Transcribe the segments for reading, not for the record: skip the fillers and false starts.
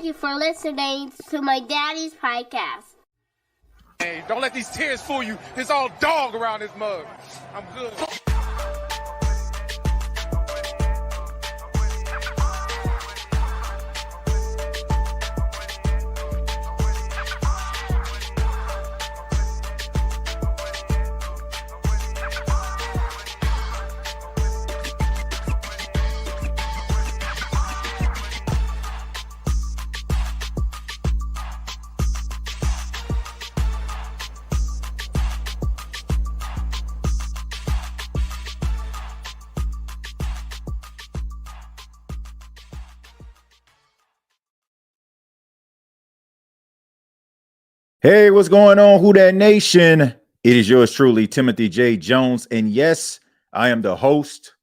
you for listening to my daddy's podcast. Hey, don't let these tears fool you. There's all dog around this mug. I'm good. Hey, what's going on, Who Dat Nation? It is yours truly, Timothy J. Jones. And yes, I am the host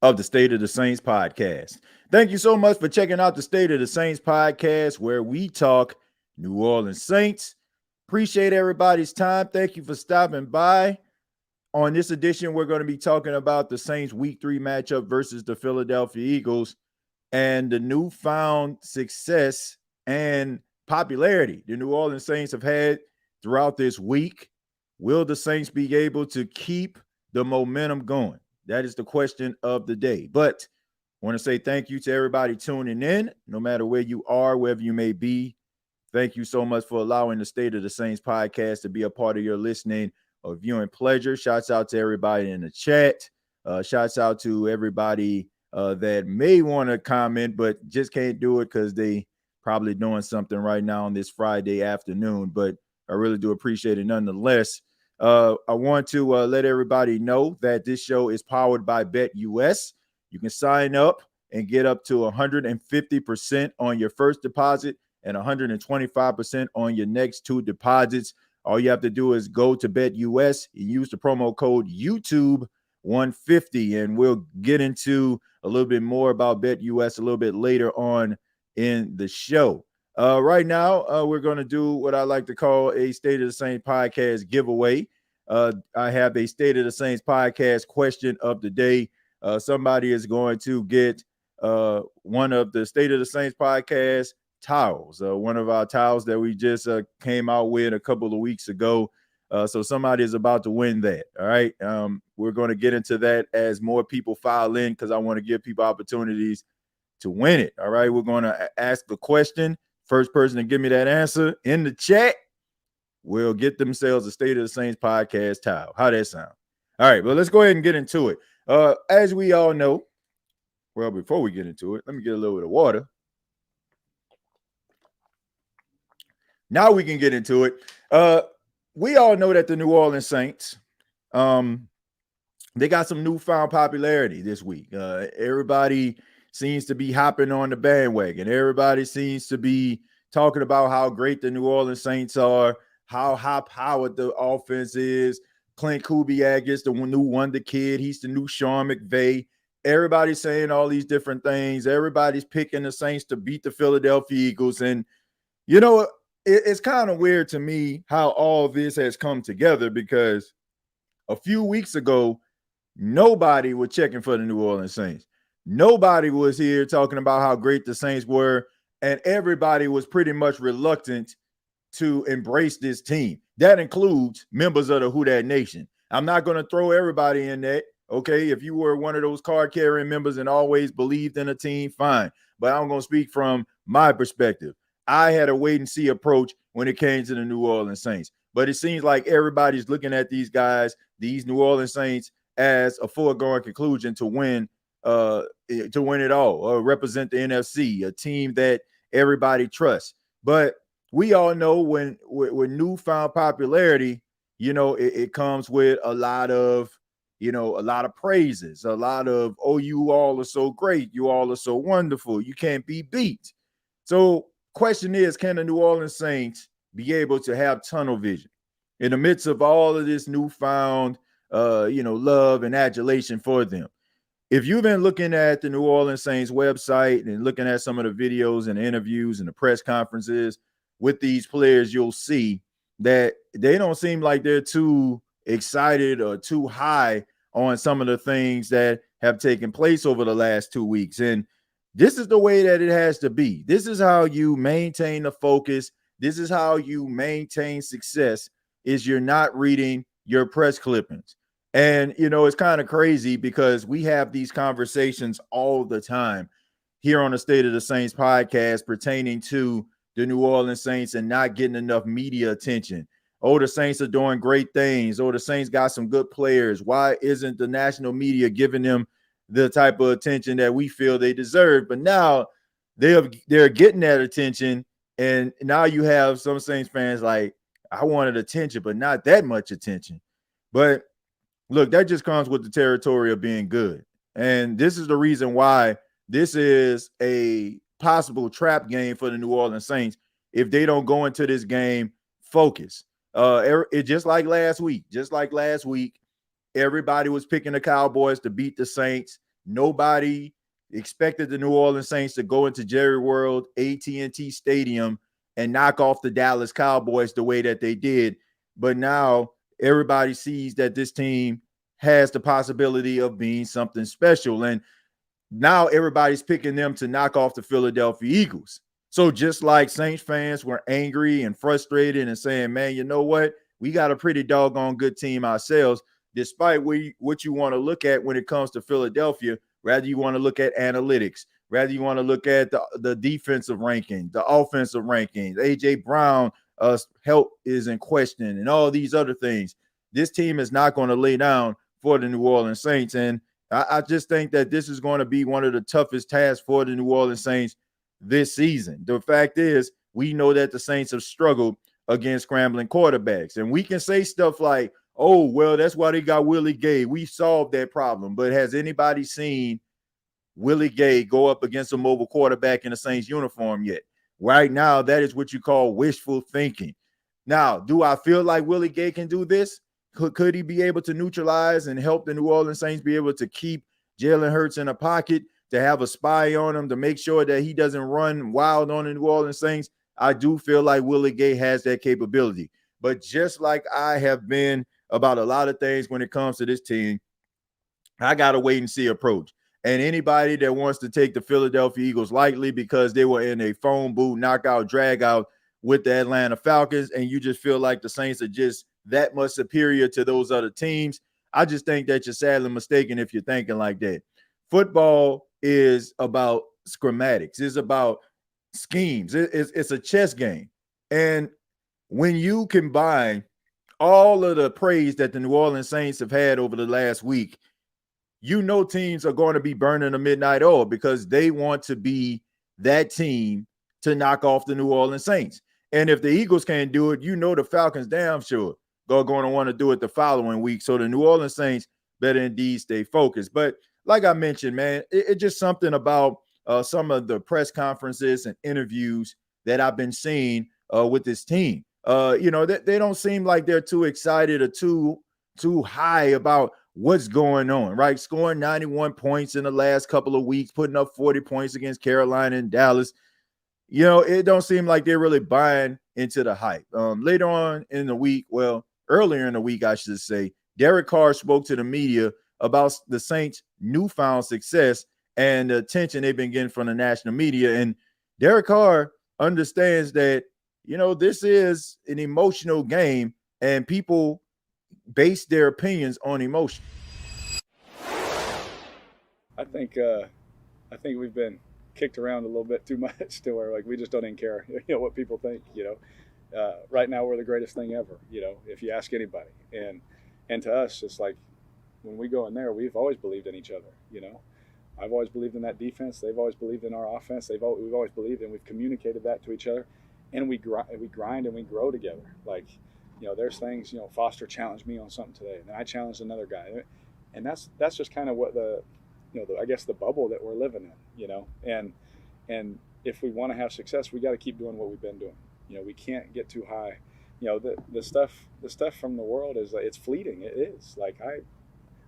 of the State of the Saints podcast. Thank you so much for checking out the State of the Saints podcast, where we talk New Orleans Saints. Appreciate everybody's time. Thank you for stopping by. On this edition, we're going to be talking about the Saints Week 3 matchup versus the Philadelphia Eagles and the newfound success and popularity the New Orleans Saints have had throughout this week. Will the Saints be able to keep the momentum going? That is the question of the day. But I want to say thank you to everybody tuning in, no matter where you are, wherever you may be. Thank you so much for allowing the State of the Saints podcast to be a part of your listening or viewing pleasure. Shouts out to everybody in the chat. Shouts out to everybody that may want to comment but just can't do it because they probably doing something right now on this Friday afternoon, but I really do appreciate it nonetheless. I want to let everybody know that this show is powered by BETUS. You can sign up and get up to 150% on your first deposit and 125% on your next two deposits. All you have to do is go to BETUS and use the promo code YouTube150, and we'll get into a little bit more about BETUS a little bit later on in the show. Right now, we're going to do what I like to call a State of the Saints podcast giveaway. I have a State of the Saints podcast question of the day. Somebody is going to get one of the State of the Saints podcast towels, one of our towels that we just came out with a couple of weeks ago. So somebody is about to win that. All right. We're going to get into that as more people file in because I want to give people opportunities to win it. All right, we're going to ask the question. First person to give me that answer in the chat will get themselves a State of the Saints podcast towel. How that sound? All right, well, let's go ahead and get into it. As we all know, well, before we get into it, let me get a little bit of water. Now we can get into it. We all know that the New Orleans Saints, they got some newfound popularity this week. Everybody seems to be hopping on the bandwagon. Everybody seems to be talking about how great the New Orleans Saints are, how high-powered the offense is. Clint Kubiak is the new wonder kid. He's the new Sean McVay. Everybody's saying all these different things. Everybody's picking the Saints to beat the Philadelphia Eagles. And, you know, it's kind of weird to me how all this has come together, because a few weeks ago, nobody was checking for the New Orleans Saints. Nobody was here talking about how great the Saints were, and everybody was pretty much reluctant to embrace this team. That includes members of the Who Dat Nation. I'm not going to throw everybody in that, okay? If you were one of those card-carrying members and always believed in a team, fine. But I'm going to speak from my perspective. I had a wait-and-see approach when it came to the New Orleans Saints. But it seems like everybody's looking at these guys, these New Orleans Saints, as a foregone conclusion to win it all, represent the NFC, a team that everybody trusts. But we all know when newfound popularity, you know, it comes with a lot of praises, a lot of, oh, you all are so great, you all are so wonderful, you can't be beat. So question is, can the New Orleans Saints be able to have tunnel vision in the midst of all of this newfound love and adulation for them? If you've been looking at the New Orleans Saints website and looking at some of the videos and interviews and the press conferences with these players, you'll see that they don't seem like they're too excited or too high on some of the things that have taken place over the last 2 weeks. And This is the way that it has to be. This is how you maintain the focus. This is how you maintain success, is you're not reading your press clippings. And, it's kind of crazy because we have these conversations all the time here on the State of the Saints podcast pertaining to the New Orleans Saints and not getting enough media attention. Oh, the Saints are doing great things. Oh, the Saints got some good players. Why isn't the national media giving them the type of attention that we feel they deserve? But now they're getting that attention, and now you have some Saints fans like, I wanted attention, but not that much attention. But look, that just comes with the territory of being good. And this is the reason why this is a possible trap game for the New Orleans Saints if they don't go into this game focused. It just like last week, everybody was picking the Cowboys to beat the Saints. Nobody expected the New Orleans Saints to go into Jerry World, AT&T Stadium, and knock off the Dallas Cowboys the way that they did. But now everybody sees that this team has the possibility of being something special. And now everybody's picking them to knock off the Philadelphia Eagles. So just like Saints fans were angry and frustrated and saying, man, you know what? We got a pretty doggone good team ourselves, despite what you want to look at when it comes to Philadelphia. Rather you want to look at analytics. Rather you want to look at the defensive ranking, the offensive rankings. A.J. Brown help is in question and all these other things. This team is not going to lay down for the New Orleans Saints. And I just think that this is going to be one of the toughest tasks for the New Orleans Saints this season. The fact is, we know that the Saints have struggled against scrambling quarterbacks. And we can say stuff like, oh, well, that's why they got Willie Gay. We solved that problem. But has anybody seen Willie Gay go up against a mobile quarterback in a Saints uniform yet? Right now, that is what you call wishful thinking. Now, do I feel like Willie Gay can do this? Could he be able to neutralize and help the New Orleans Saints be able to keep Jalen Hurts in a pocket, to have a spy on him, to make sure that he doesn't run wild on the New Orleans Saints? I do feel like Willie Gay has that capability. But just like I have been about a lot of things when it comes to this team, I got a wait and see approach. And anybody that wants to take the Philadelphia Eagles lightly because they were in a phone booth knockout drag out with the Atlanta Falcons, and you just feel like the Saints are just that much superior to those other teams, I just think that you're sadly mistaken if you're thinking like that. Football is about schematics. It's about schemes. It's a chess game. And when you combine all of the praise that the New Orleans Saints have had over the last week, you know teams are going to be burning the midnight oil because they want to be that team to knock off the New Orleans Saints. And if the Eagles can't do it, you know the Falcons damn sure are going to want to do it the following week. So the New Orleans Saints better indeed stay focused. But like I mentioned, man, it's just something about some of the press conferences and interviews that I've been seeing with this team. They don't seem like they're too excited or too high about what's going on, right? Scoring 91 points in the last couple of weeks, putting up 40 points against Carolina and Dallas. It don't seem like they're really buying into the hype. Later on in the week, earlier in the week, I should say, Derek Carr spoke to the media about the Saints' newfound success and the attention they've been getting from the national media. And Derek Carr understands that, this is an emotional game and people base their opinions on emotion. I think we've been kicked around a little bit too much to where we just don't even care, what people think. Right now we're the greatest thing ever. If you ask anybody, and to us, it's like when we go in there, we've always believed in each other. I've always believed in that defense. They've always believed in our offense. We've always believed, and we've communicated that to each other, and we grind and we grow together. There's things. Foster challenged me on something today, and then I challenged another guy, and that's just kind of what I guess the bubble that we're living in, and if we want to have success, we got to keep doing what we've been doing. We can't get too high. The stuff from the world is it's fleeting. It is.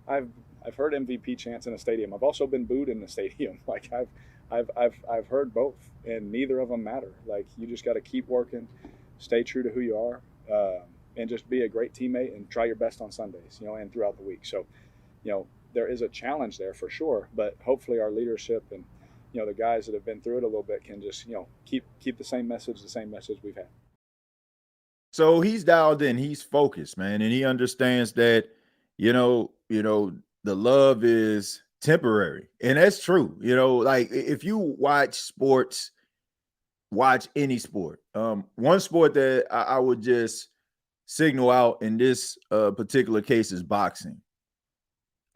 I've heard MVP chants in a stadium. I've also been booed in the stadium. I've heard both, and neither of them matter. You just got to keep working, stay true to who you are, and just be a great teammate and try your best on Sundays, and throughout the week. So, there is a challenge there for sure, but hopefully our leadership the guys that have been through it a little bit can just, keep the same message we've had. So he's dialed in, he's focused, man, and he understands that, the love is temporary. And that's true. Like if you watch sports, watch any sport. One sport that I would just signal out in this particular case is boxing.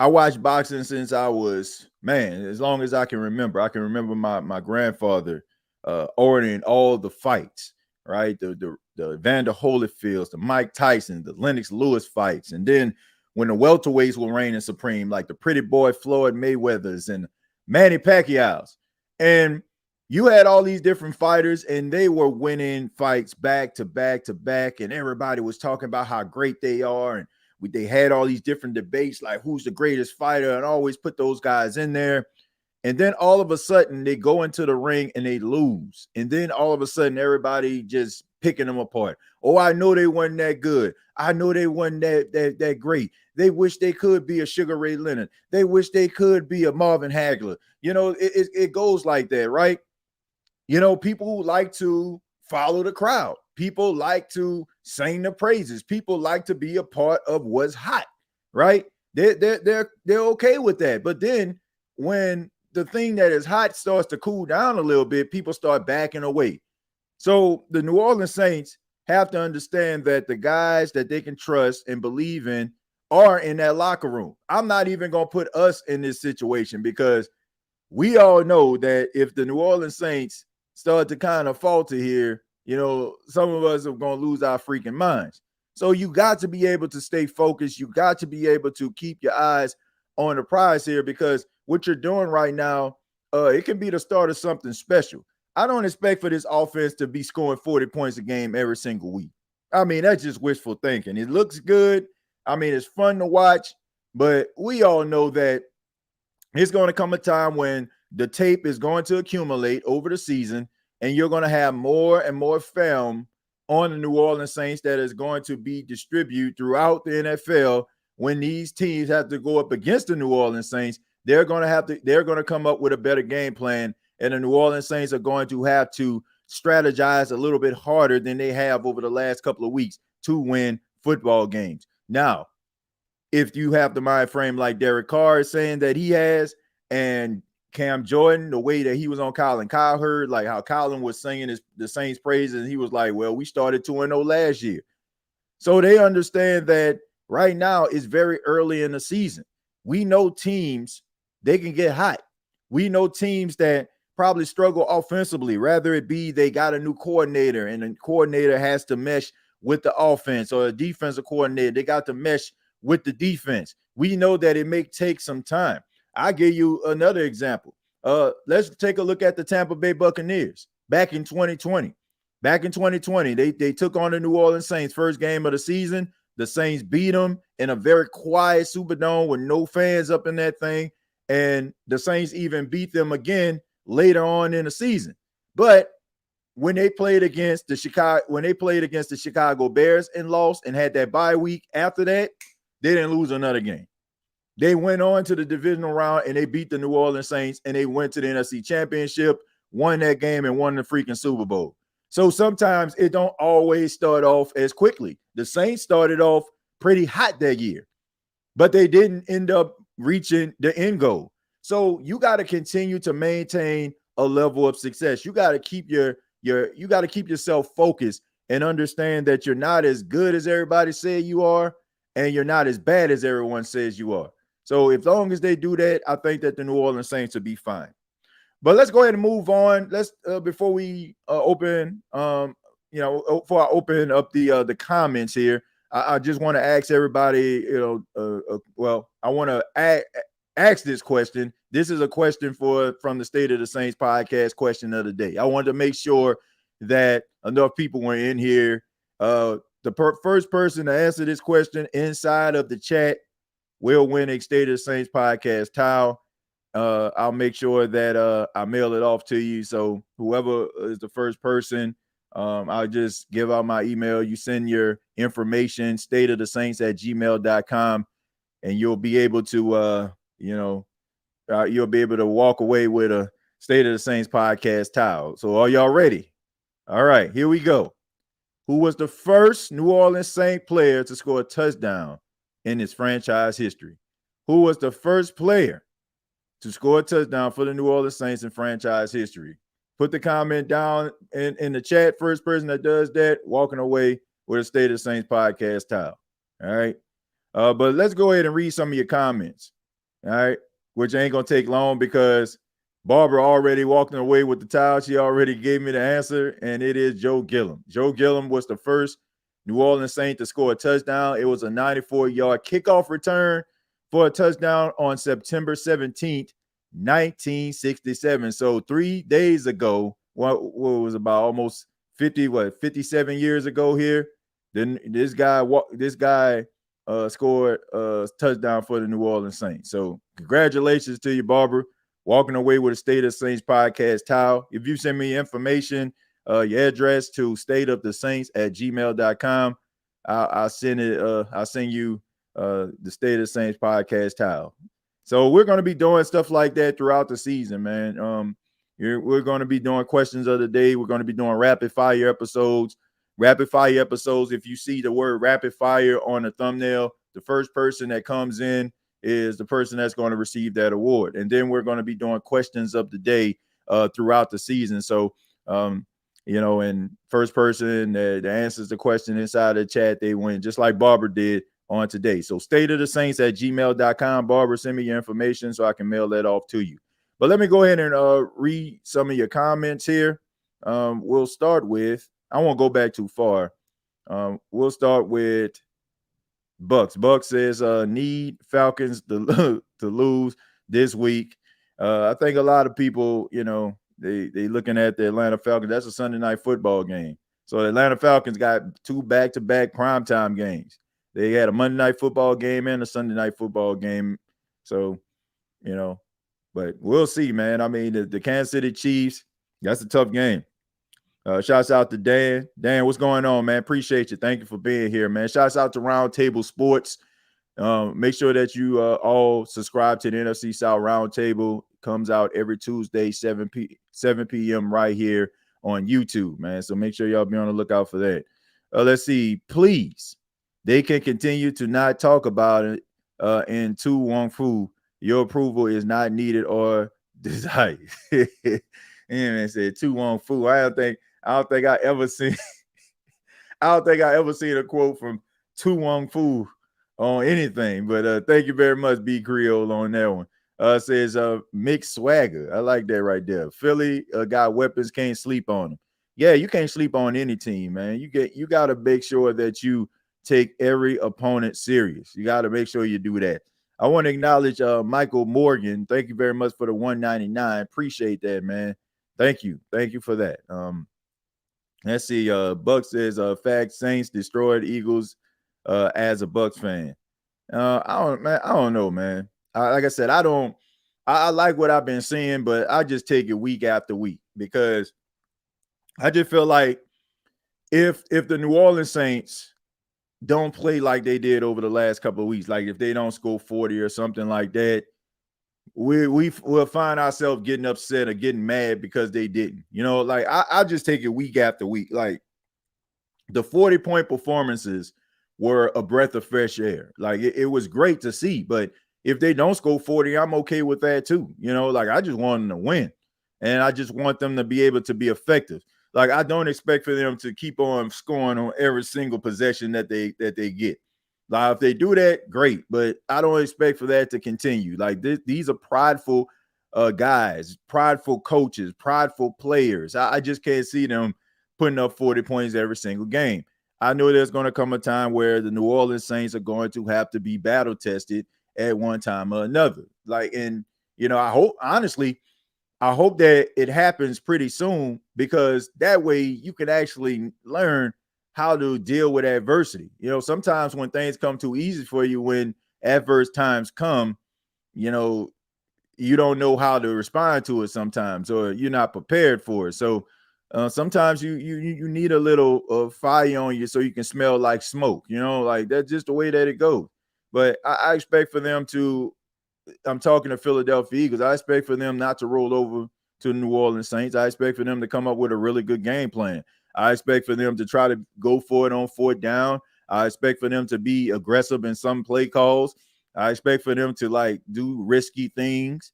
I watched boxing since I was, as long as I can remember. I can remember my grandfather ordering all the fights, right? The Evander Holyfields, the Mike Tyson, the Lennox Lewis fights. And then when the welterweights were reigning supreme, like the pretty boy Floyd Mayweathers and Manny Pacquiao's. And you had all these different fighters, and they were winning fights back to back to back. And everybody was talking about how great they are. And they had all these different debates, like who's the greatest fighter, and always put those guys in there. And then all of a sudden they go into the ring and they lose. And then all of a sudden everybody just picking them apart. Oh, I know they weren't that good. I know they weren't that great. They wish they could be a Sugar Ray Leonard. They wish they could be a Marvin Hagler. It goes like that, right? People like to follow the crowd. People like to sing the praises. People like to be a part of what's hot, right? They're okay with that. But then when the thing that is hot starts to cool down a little bit, people start backing away. So the New Orleans Saints have to understand that the guys that they can trust and believe in are in that locker room. I'm not even going to put us in this situation, because we all know that if the New Orleans Saints start to kind of falter here, some of us are going to lose our freaking minds. So you got to be able to stay focused. You got to be able to keep your eyes on the prize here, because what you're doing right now, it can be the start of something special. I don't expect for this offense to be scoring 40 points a game every single week. I mean, that's just wishful thinking. It looks good. I mean, it's fun to watch, but we all know that it's going to come a time when the tape is going to accumulate over the season, and you're going to have more and more film on the New Orleans Saints that is going to be distributed throughout the NFL. When these teams have to go up against the New Orleans Saints, they're going to come up with a better game plan, and the New Orleans Saints are going to have to strategize a little bit harder than they have over the last couple of weeks to win football games. Now, if you have the mind frame like Derek Carr is saying that he has, and Cam Jordan, the way that he was on Colin Cowherd, like how Colin was singing the Saints' praises, and he was like, well, we started 2-0 last year. So they understand that right now it's very early in the season. We know teams, they can get hot. We know teams that probably struggle offensively, rather it be they got a new coordinator and the coordinator has to mesh with the offense, or a defensive coordinator, they got to mesh with the defense. We know that it may take some time. I'll give you another example. Let's take a look at the Tampa Bay Buccaneers back in 2020. Back in 2020, they took on the New Orleans Saints, first game of the season. The Saints beat them in a very quiet Superdome with no fans up in that thing. And the Saints even beat them again later on in the season. But when they played against the Chicago Bears and lost and had that bye week after that, they didn't lose another game. They went on to the divisional round and they beat the New Orleans Saints, and they went to the NFC Championship, won that game, and won the freaking Super Bowl. So sometimes it don't always start off as quickly. The Saints started off pretty hot that year, but they didn't end up reaching the end goal. So you got to continue to maintain a level of success. You got to keep you got to keep yourself focused and understand that you're not as good as everybody said you are, and you're not as bad as everyone says you are. So as long as they do that, I think that the New Orleans Saints will be fine. But let's go ahead and move on. Let's before we open, before I open up the comments here, I just want to ask everybody, I want to ask this question. This is a question from the State of the Saints podcast question of the day. I wanted to make sure that enough people were in here. The first person to answer this question inside of the chat will win a State of the Saints podcast towel. I'll make sure that I mail it off to you. So whoever is the first person, I'll just give out my email. You send your information, stateofthesaints@gmail.com, and you'll be able to, you'll be able to walk away with a State of the Saints podcast towel. So are y'all ready? All right, here we go. Who was the first New Orleans Saint player to score a touchdown in his franchise history? Who was the first player to score a touchdown for the New Orleans Saints in franchise history? Put the comment down in the chat. First person that does that, walking away with a State of the Saints podcast towel. All right. But let's go ahead and read some of your comments. All right. Which ain't going to take long because Barbara already walking away with the towel. She already gave me the answer, and it is Joe Gilliam. Joe Gilliam was the first New Orleans Saint to score a touchdown. It was a 94-yard kickoff return for a touchdown on September 17th, 1967. So 3 days ago, what was about almost 57 years ago here, then this guy scored a touchdown for the New Orleans Saints. So congratulations to you, Barbara, walking away with a State of the Saints podcast towel. If you send me information, your address to stateofthesaints@gmail.com, I'll send it. I'll send you the State of the Saints podcast towel. So we're going to be doing stuff like that throughout the season, man. We're going to be doing questions of the day. We're going to be doing rapid fire episodes. If you see the word rapid fire on the thumbnail, the first person that comes in is the person that's going to receive that award. And then we're going to be doing questions of the day throughout the season. So, and first person that answers the question inside the chat, they win, just like Barbara did on today. So stateofthesaints@gmail.com. Barbara, send me your information so I can mail that off to you. But let me go ahead and read some of your comments here. We'll start with, I won't go back too far. We'll start with Bucks. Bucks says need Falcons to lose this week. I think a lot of people, they looking at the Atlanta Falcons. That's a Sunday night football game. So the Atlanta Falcons got 2 back-to-back primetime games. They had a Monday night football game and a Sunday night football game. So, but we'll see, man. I mean, the Kansas City Chiefs, that's a tough game. Shouts out to Dan. Dan, what's going on, man? Appreciate you. Thank you for being here, man. Shouts out to Roundtable Sports. Make sure that you all subscribe to the NFC South Roundtable. Comes out every Tuesday, 7 p.m. right here on YouTube, man. So make sure y'all be on the lookout for that. Let's see. Please, they can continue to not talk about it in Tu Wong Fu. Your approval is not needed or desired. And said Tu Wong Fu. I don't think I ever seen a quote from Tu Wong Fu on anything. But thank you very much, B Creole, on that one. Says mixed swagger. I like that right there. Philly got weapons, can't sleep on them. Yeah, you can't sleep on any team, man. You got to make sure that you take every opponent serious. You got to make sure you do that. I want to acknowledge Michael Morgan. Thank you very much for the $1.99. Appreciate that, man. Thank you for that. Let's see. Bucks says fact Saints destroyed Eagles as a Bucks fan. I don't know, man. Like I said, I like what I've been seeing, but I just take it week after week because I just feel like if the New Orleans Saints don't play like they did over the last couple of weeks, like if they don't score 40 or something like that, we'll find ourselves getting upset or getting mad because they didn't. Like I just take it week after week. Like the 40-point performances were a breath of fresh air. Like it was great to see, but if they don't score 40, I'm okay with that too. Like I just want them to win, and I just want them to be able to be effective. Like I don't expect for them to keep on scoring on every single possession that they get. Like if they do that, great, but I don't expect for that to continue. Like these are prideful guys, prideful coaches, prideful players. I just can't see them putting up 40 points every single game. I know there's going to come a time where the New Orleans Saints are going to have to be battle tested at one time or another. Like, and I hope that it happens pretty soon, because that way you can actually learn how to deal with adversity. Sometimes when things come too easy for you, when adverse times come, you don't know how to respond to it sometimes, or you're not prepared for it. So sometimes you need a little fire on you so you can smell like smoke, like that's just the way that it goes. But I expect for them to, I'm talking to Philadelphia Eagles, I expect for them not to roll over to the New Orleans Saints. I expect for them to come up with a really good game plan. I expect for them to try to go for it on fourth down. I expect for them to be aggressive in some play calls. I expect for them to like do risky things,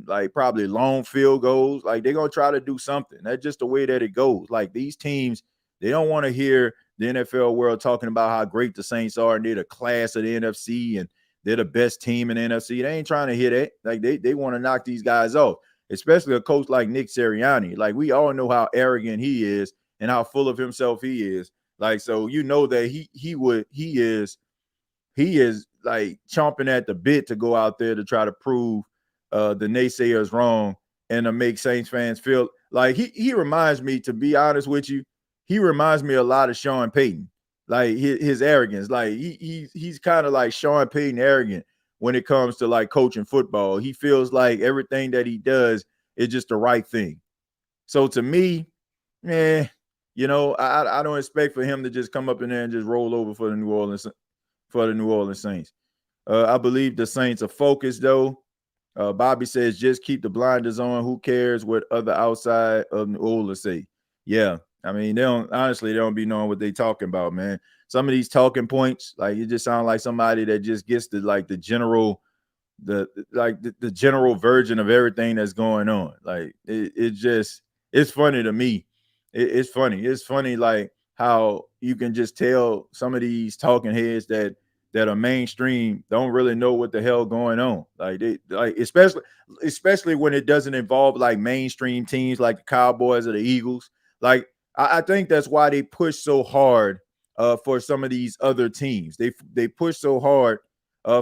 like probably long field goals. Like they're going to try to do something. That's just the way that it goes. Like these teams, they don't want to hear the NFL world talking about how great the Saints are and they're the class of the NFC and they're the best team in the NFC. They ain't trying to hear that. Like they want to knock these guys off, especially a coach like Nick Sirianni. Like we all know how arrogant he is and how full of himself he is. Like, so that he is like chomping at the bit to go out there to try to prove the naysayers wrong and to make Saints fans feel like he reminds me, to be honest with you, he reminds me a lot of Sean Payton. Like his arrogance. Like he's kind of like Sean Payton arrogant when it comes to like coaching football. He feels like everything that he does is just the right thing. So to me, I don't expect for him to just come up in there and just roll over for the New Orleans Saints. I believe the Saints are focused though. Bobby says just keep the blinders on. Who cares what other outside of New Orleans say? Yeah, I mean they don't be knowing what they talking about, man. Some of these talking points, like it just sound like somebody that just gets the like the general version of everything that's going on. Like it's funny to me. It's funny. It's funny like how you can just tell some of these talking heads that are mainstream don't really know what the hell going on. Like they like especially when it doesn't involve like mainstream teams like the Cowboys or the Eagles. Like I think that's why they push so hard for some of these other teams. They push so hard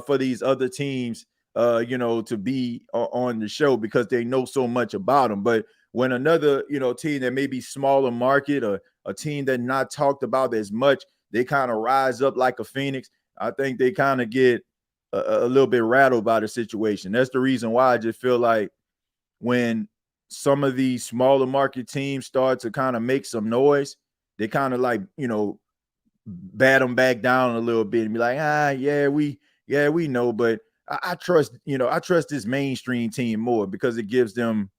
for these other teams to be on the show because they know so much about them. But when another, team that may be smaller market or a team that not talked about as much, they kind of rise up like a phoenix. I think they kind of get a little bit rattled by the situation. That's the reason why I just feel like when some of these smaller market teams start to kind of make some noise, they kind of like, bat them back down a little bit and be like, we know, but I trust this mainstream team more because it gives them,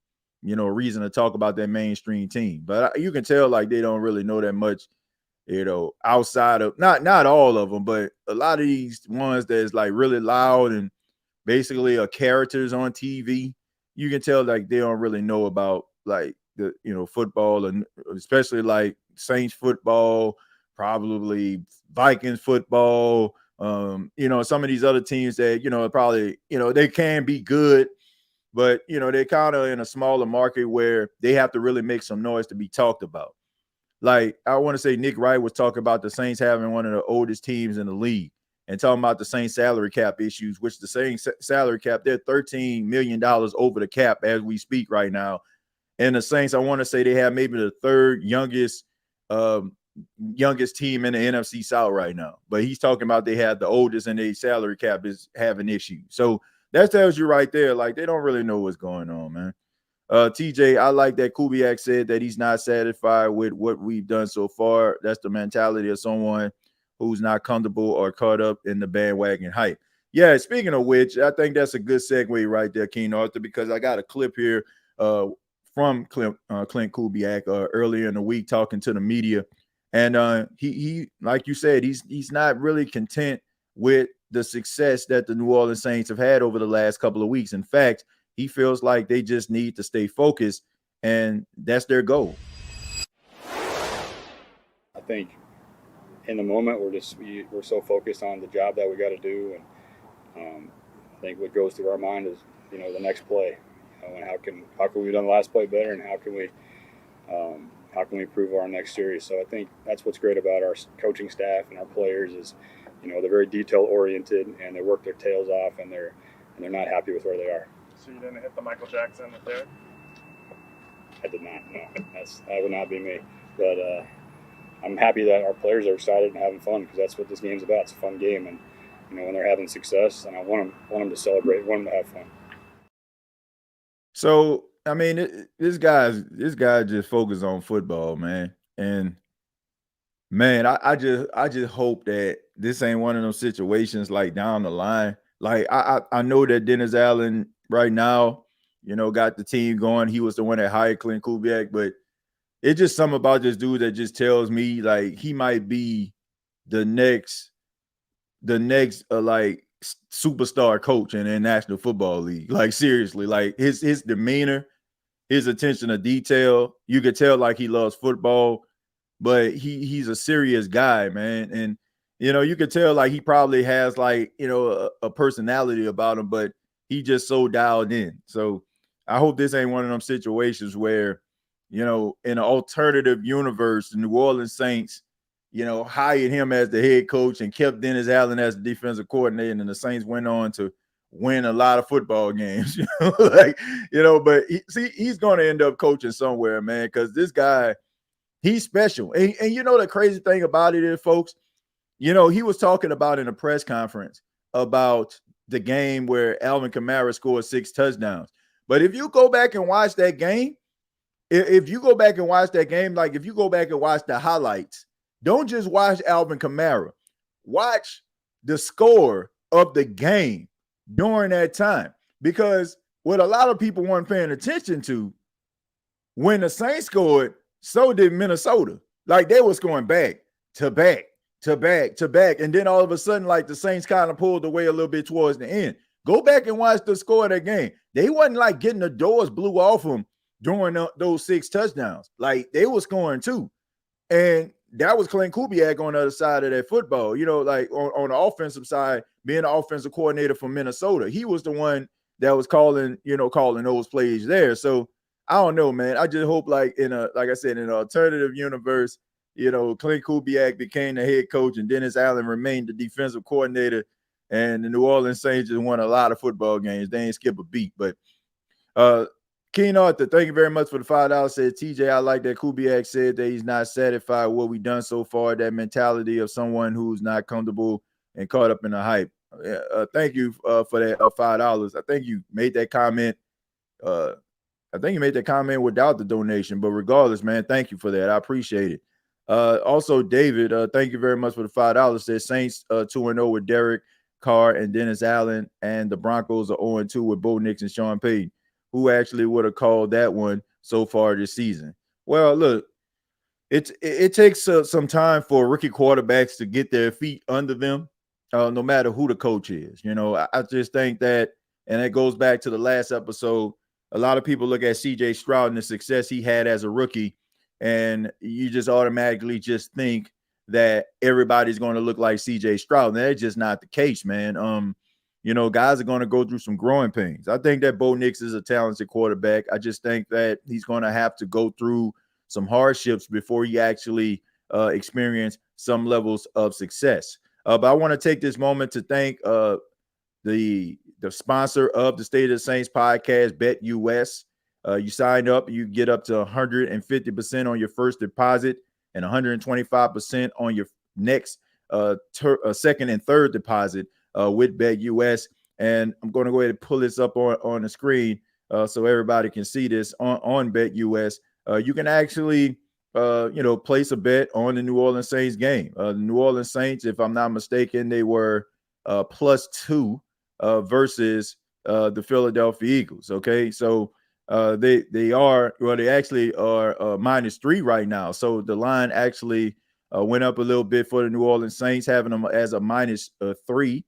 a reason to talk about that mainstream team. But you can tell like they don't really know that much, outside of not all of them, but a lot of these ones that's like really loud and basically are characters on TV. You can tell like they don't really know about like the football, and especially like Saints football, probably Vikings football. Some of these other teams that probably they can be good, but they're kind of in a smaller market where they have to really make some noise to be talked about. Like I want to say Nick Wright was talking about the Saints having one of the oldest teams in the league and talking about the Saints salary cap issues, which the Saints salary cap, they're $13 million over the cap as we speak right now. And the Saints, I want to say they have maybe the third youngest team in the NFC South right now. But he's talking about they have the oldest and their salary cap is having issues. So that tells you right there, like they don't really know what's going on, man. TJ, I like that Kubiak said that he's not satisfied with what we've done so far. That's the mentality of someone who's not comfortable or caught up in the bandwagon hype. Yeah, speaking of which, I think that's a good segue right there, King Arthur, because I got a clip here from Clint Kubiak earlier in the week talking to the media. And he like you said, he's not really content with the success that the New Orleans Saints have had over the last couple of weeks. In fact, he feels like they just need to stay focused, and that's their goal. I think in the moment we're so focused on the job that we got to do, and I think what goes through our mind is the next play, and how can we done the last play better, and how can we improve our next series. So I think that's what's great about our coaching staff and our players is they're very detail oriented and they work their tails off, and they're not happy with where they are. So you didn't hit the Michael Jackson there? I did not. No, that would not be me. But I'm happy that our players are excited and having fun, because that's what this game's about. It's a fun game, and when they're having success, and I want them to celebrate, want them to have fun. So I mean, this guy just focuses on football, man, and man, I just hope that this ain't one of those situations like down the line. Like I know that Dennis Allen right now, got the team going. He was the one that hired Clint Kubiak, but it's just something about this dude that just tells me like he might be the next like superstar coach in the National Football League. Like seriously, like his demeanor, his attention to detail, you could tell like he loves football, but he's a serious guy, man. And you could tell like he probably has like a personality about him, but he just so dialed in. So I hope this ain't one of them situations where in an alternative universe, the New Orleans Saints hired him as the head coach and kept Dennis Allen as the defensive coordinator, and the Saints went on to win a lot of football games. But he's going to end up coaching somewhere, man, because this guy, he's special. And the crazy thing about it is, folks, he was talking about in a press conference about the game where Alvin Kamara scored 6 touchdowns. But if you go back and watch that game, like if you go back and watch the highlights, don't just watch Alvin Kamara. Watch the score of the game during that time. Because what a lot of people weren't paying attention to, when the Saints scored, so did Minnesota. Like they was going back to back to back to back. And then all of a sudden, like the Saints kind of pulled away a little bit towards the end. Go back and watch the score of that game. They wasn't like getting the doors blew off them during those 6 touchdowns. Like they were scoring too. And that was Clint Kubiak on the other side of that football. Like on the offensive side, being the offensive coordinator for Minnesota, he was the one that was calling those plays there. So I don't know, man. I just hope like in an alternative universe, Clint Kubiak became the head coach and Dennis Allen remained the defensive coordinator, and the New Orleans Saints just won a lot of football games. They ain't skip a beat. But Keen Arthur, thank you very much for the $5. Said TJ, I like that Kubiak said that he's not satisfied with what we've done so far. That mentality of someone who's not comfortable and caught up in the hype. Thank you for that $5. I think you made that comment. Without the donation, but regardless, man, thank you for that. I appreciate it. Also, David, thank you very much for the $5. Says Saints 2-0 with Derek Carr and Dennis Allen, and the Broncos are 0-2 with Bo Nix and Sean Payton. Who actually would have called that one so far this season? Well, look, it takes some time for rookie quarterbacks to get their feet under them, no matter who the coach is. I just think that, and it goes back to the last episode, a lot of people look at C.J. Stroud and the success he had as a rookie, and you just automatically just think that everybody's going to look like C.J. Stroud. And that's just not the case, man. Guys are going to go through some growing pains. I think that Bo Nix is a talented quarterback. I just think that he's going to have to go through some hardships before he actually experience some levels of success. But I want to take this moment to thank the sponsor of the State of the Saints podcast, BETUS. You sign up, you get up to 150% on your first deposit and 125% on your next second and third deposit with BETUS. And I'm going to go ahead and pull this up on the screen so everybody can see this on BETUS. You can actually place a bet on the New Orleans Saints game. The New Orleans Saints, if I'm not mistaken, they were +2 versus the Philadelphia Eagles. Okay, so they actually are -3 right now. So the line actually went up a little bit for the New Orleans Saints, having them as a -3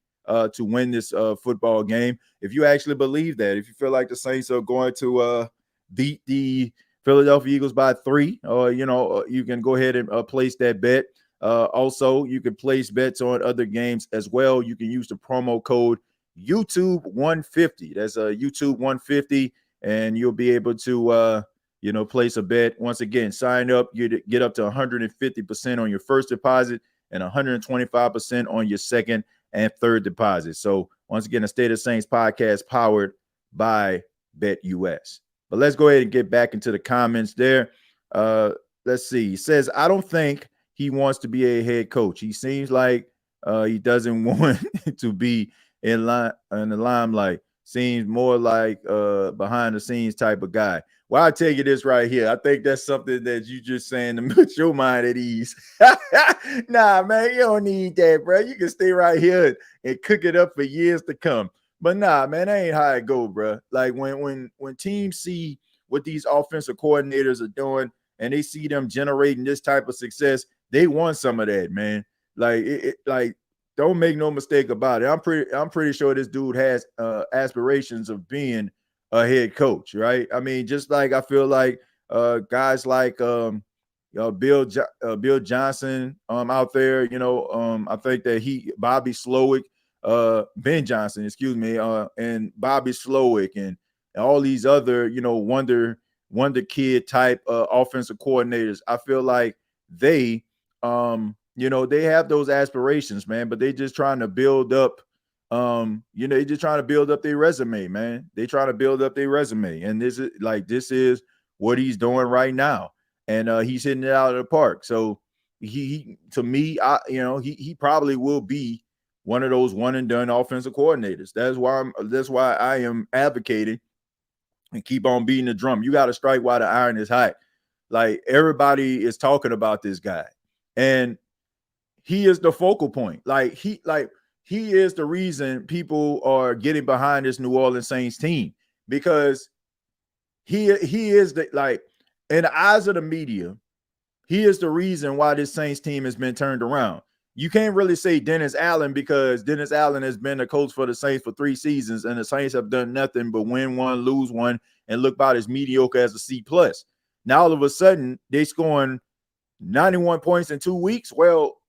to win this football game. If you actually believe that, if you feel like the Saints are going to beat the Philadelphia Eagles by 3, or you can go ahead and place that bet. Also, you can place bets on other games as well. You can use the promo code YouTube150. That's YouTube150, and you'll be able to place a bet. Once again, sign up. You get up to 150% on your first deposit and 125% on your second and third deposit. So once again, the State of Saints podcast powered by BETUS. But let's go ahead and get back into the comments there. Let's see. He says, I don't think he wants to be a head coach. He seems like he doesn't want to be in the limelight. Seems more like behind the scenes type of guy. Well, I'll tell you this right here. I think that's something that you just saying to put your mind at ease. Nah, man, you don't need that, bro. You can stay right here and cook it up for years to come. But nah, man, that ain't how it go, bro. Like when teams see what these offensive coordinators are doing and they see them generating this type of success, they want some of that, man. Like like don't make no mistake about it. I'm pretty sure this dude has aspirations of being a head coach, right? I mean, just like I feel like guys like Bill Johnson out there, I think that Bobby Slowick, Ben Johnson, excuse me, and Bobby Slowick and all these other, wonder kid type offensive coordinators. I feel like they they have those aspirations, man, but they just trying to build up they just trying to build up their resume, man. They trying to build up their resume. And this is what he's doing right now. And he's hitting it out of the park. So he to me, he probably will be one of those one and done offensive coordinators. That's why I am advocating and keep on beating the drum. You got to strike while the iron is hot. Like everybody is talking about this guy, and he is the focal point. He is the reason people are getting behind this New Orleans Saints team, because he is in the eyes of the media, he is the reason why this Saints team has been turned around. You can't really say Dennis Allen, because Dennis Allen has been the coach for the Saints for 3 seasons, and the Saints have done nothing but win one, lose one, and look about as mediocre as a C+. Now all of a sudden they scoring 91 points in 2 weeks. Well,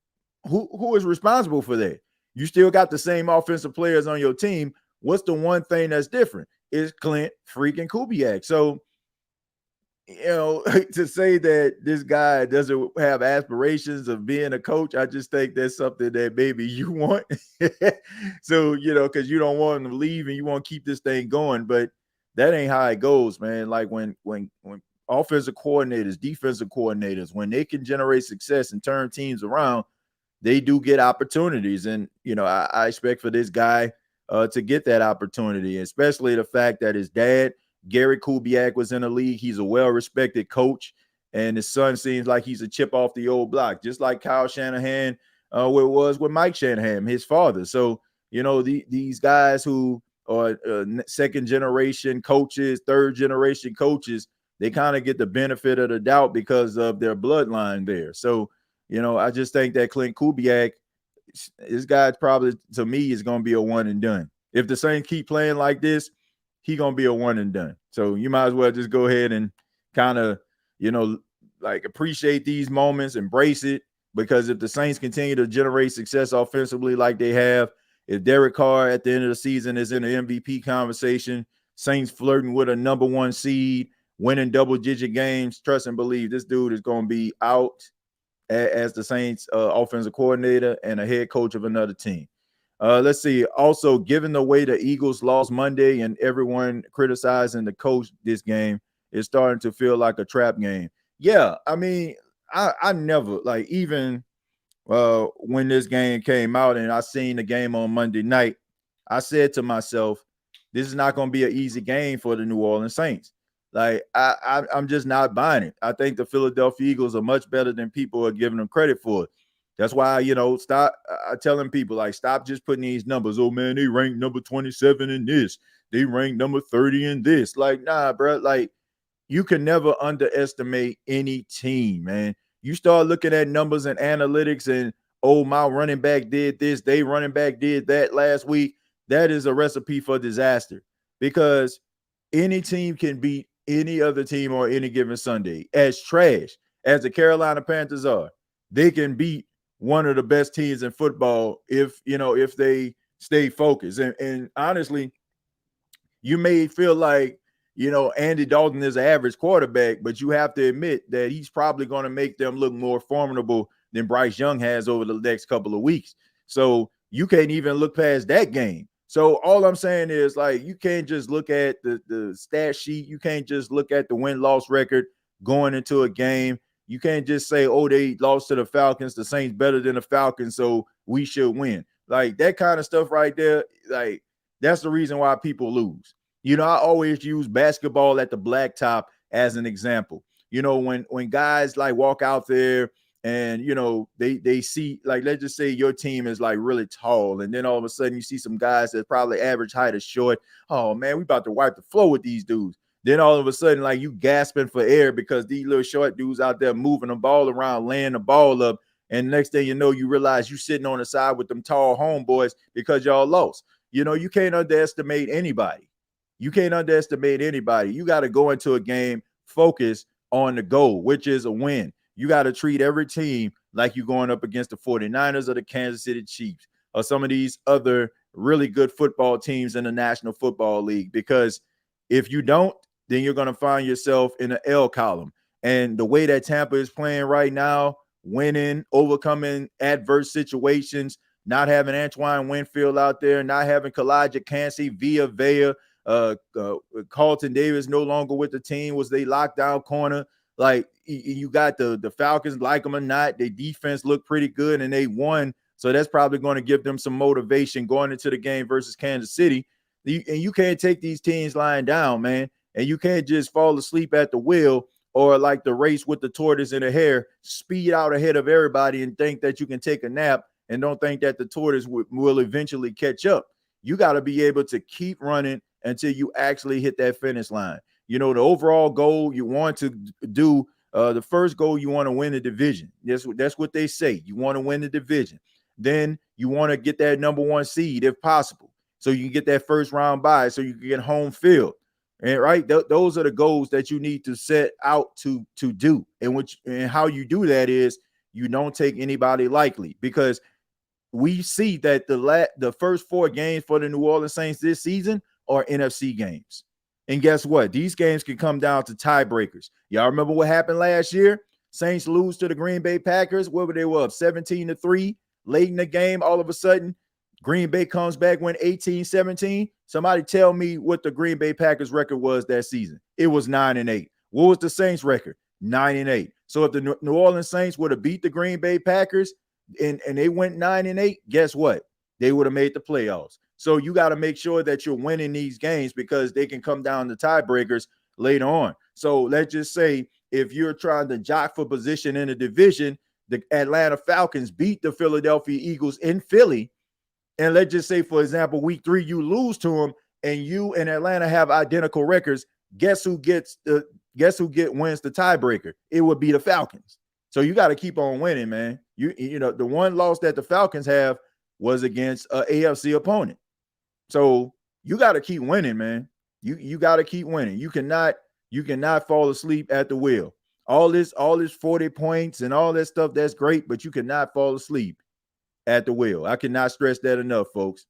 who is responsible for that? You still got the same offensive players on your team. What's the one thing that's different? Is Clint freaking Kubiak. So, to say that this guy doesn't have aspirations of being a coach, I just think that's something that maybe you want. So, because you don't want him to leave and you want to keep this thing going, but that ain't how it goes, man. Like when offensive coordinators, defensive coordinators, when they can generate success and turn teams around, they do get opportunities. And, I expect for this guy to get that opportunity, especially the fact that his dad, Gary Kubiak, was in the league. He's a well-respected coach, and his son seems like he's a chip off the old block, just like Kyle Shanahan was with Mike Shanahan, his father. So, these guys who are second-generation coaches, third-generation coaches, they kind of get the benefit of the doubt because of their bloodline there. So, I just think that Clint Kubiak, this guy probably, to me, is going to be a one and done. If the Saints keep playing like this, he going to be a one and done. So you might as well just go ahead and kind of, appreciate these moments, embrace it, because if the Saints continue to generate success offensively like they have, if Derek Carr at the end of the season is in the MVP conversation, Saints flirting with a number 1 seed, winning double-digit games, trust and believe this dude is going to be out as the Saints offensive coordinator and a head coach of another team. Let's see. Also, given the way the Eagles lost Monday and everyone criticizing the coach this game, it's starting to feel like a trap game. Yeah, I mean, I never, even when this game came out and I seen the game on Monday night, I said to myself, this is not going to be an easy game for the New Orleans Saints. I'm just not buying it. I think the Philadelphia Eagles are much better than people are giving them credit for. That's why, stop telling people, stop just putting these numbers. Oh, man, they ranked number 27 in this. They ranked number 30 in this. Nah, bro. You can never underestimate any team, man. You start looking at numbers and analytics and, oh, my running back did this, they running back did that last week. That is a recipe for disaster, because any team can beat any other team on any given Sunday. As trash as the Carolina Panthers are, they can beat one of the best teams in football if they stay focused. And honestly, you may feel like, Andy Dalton is an average quarterback, but you have to admit that he's probably going to make them look more formidable than Bryce Young has over the next couple of weeks. So you can't even look past that game. So all I'm saying is, you can't just look at the stat sheet. You can't just look at the win-loss record going into a game. You can't just say, oh, they lost to the Falcons, the Saints better than the Falcons, so we should win. That kind of stuff right there, that's the reason why people lose. I always use basketball at the blacktop as an example. When guys walk out there and they see, like, let's just say your team is like really tall, and then all of a sudden you see some guys that probably average height or short. Oh man, we about to wipe the floor with these dudes. Then all of a sudden, like, you gasping for air because these little short dudes out there moving the ball around, laying the ball up, and next thing you know, you realize you sitting on the side with them tall homeboys because y'all lost. You can't underestimate anybody. You can't underestimate anybody. You got to go into a game focused on the goal, which is a win. You got to treat every team like you're going up against the 49ers or the Kansas City Chiefs or some of these other really good football teams in the National Football League, because if you don't, then you're going to find yourself in the L column. And the way that Tampa is playing right now, winning, overcoming adverse situations, not having Antoine Winfield out there, not having Kalijah Cansey, Via Vea, Carlton Davis no longer with the team, was they lockdown corner. Like, you got the Falcons, like them or not, their defense looked pretty good and they won. So that's probably going to give them some motivation going into the game versus Kansas City. And you can't take these teams lying down, man. And you can't just fall asleep at the wheel, or like the race with the tortoise and the hare, speed out ahead of everybody and think that you can take a nap and don't think that the tortoise will eventually catch up. You got to be able to keep running until you actually hit that finish line. The overall goal you want to do, the first goal, you want to win the division. That's what they say. You want to win the division. Then you want to get that number 1 seed if possible, so you can get that first round bye, so you can get home field. And right, those are the goals that you need to set out to do. And how you do that is you don't take anybody lightly, because we see that the first 4 games for the New Orleans Saints this season are NFC games. And guess what? These games can come down to tiebreakers. Y'all remember what happened last year? Saints lose to the Green Bay Packers. What were they up? 17-3 late in the game. All of a sudden, Green Bay comes back, win 18-17. Somebody tell me what the Green Bay Packers record was that season. It was 9-8. What was the Saints record? 9-8. So if the New Orleans Saints would have beat the Green Bay Packers and they went 9-8, guess what? They would have made the playoffs. So you got to make sure that you're winning these games, because they can come down to tiebreakers later on. So let's just say if you're trying to jock for position in a division, the Atlanta Falcons beat the Philadelphia Eagles in Philly. And let's just say, for example, week 3, you lose to them, and you and Atlanta have identical records. Guess who wins the tiebreaker? It would be the Falcons. So you got to keep on winning, man. The one loss that the Falcons have was against an AFC opponent. So you got to keep winning, man. You got to keep winning. You cannot fall asleep at the wheel. All this 40 points and all that stuff, that's great, but you cannot fall asleep at the wheel. I cannot stress that enough, folks.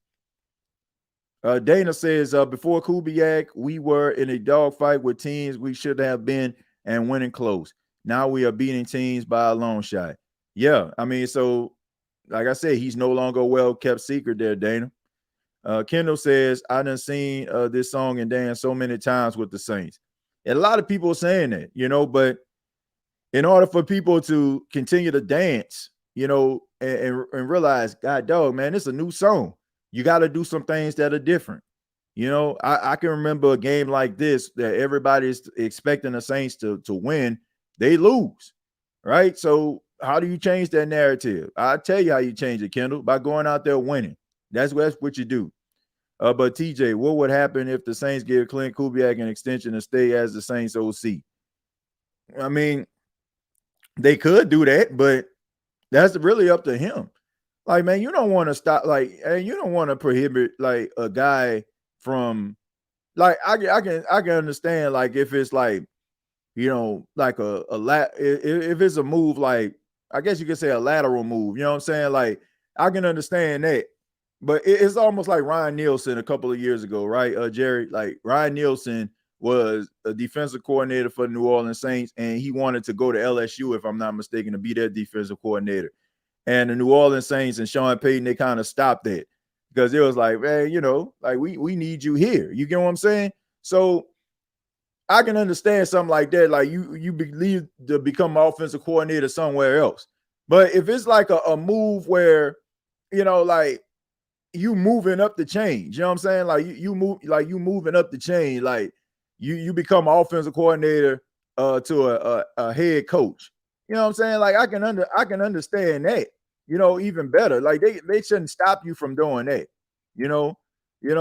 Dana says, before Kubiak, we were in a dogfight with teams we should have been and winning close. Now we are beating teams by a long shot. Yeah, I mean, so like I said, he's no longer a well-kept secret there, Dana. Kendall says, I done seen this song and dance so many times with the Saints. And a lot of people are saying that, but in order for people to continue to dance, and realize, God dog, man, it's a new song. You got to do some things that are different. I can remember a game like this that everybody's expecting the Saints to win. They lose, right? So how do you change that narrative? I'll tell you how you change it, Kendall, by going out there winning. That's what you do. But TJ, what would happen if the Saints give Clint Kubiak an extension to stay as the Saints OC? I mean, they could do that, but that's really up to him. Like, man, you don't want to stop. Like, you don't want to prohibit like a guy from. Like, I can understand, like, if it's like, like if it's a move, like, I guess you could say a lateral move. You know what I'm saying? Like, I can understand that. But it's almost like Ryan Nielsen a couple of years ago, right, Jerry? Like, Ryan Nielsen was a defensive coordinator for the New Orleans Saints, and he wanted to go to LSU, if I'm not mistaken, to be their defensive coordinator. And the New Orleans Saints and Sean Payton, they kind of stopped that, because it was like, man, like we need you here. You get what I'm saying? So I can understand something like that. Like, you believe to become an offensive coordinator somewhere else. But if it's like a move where, like, you moving up the chain, you know what I'm saying? Like, you moving up the chain, like you become an offensive coordinator to a head coach. You know what I'm saying? Like I can understand that, even better. Like they shouldn't stop you from doing that. You know,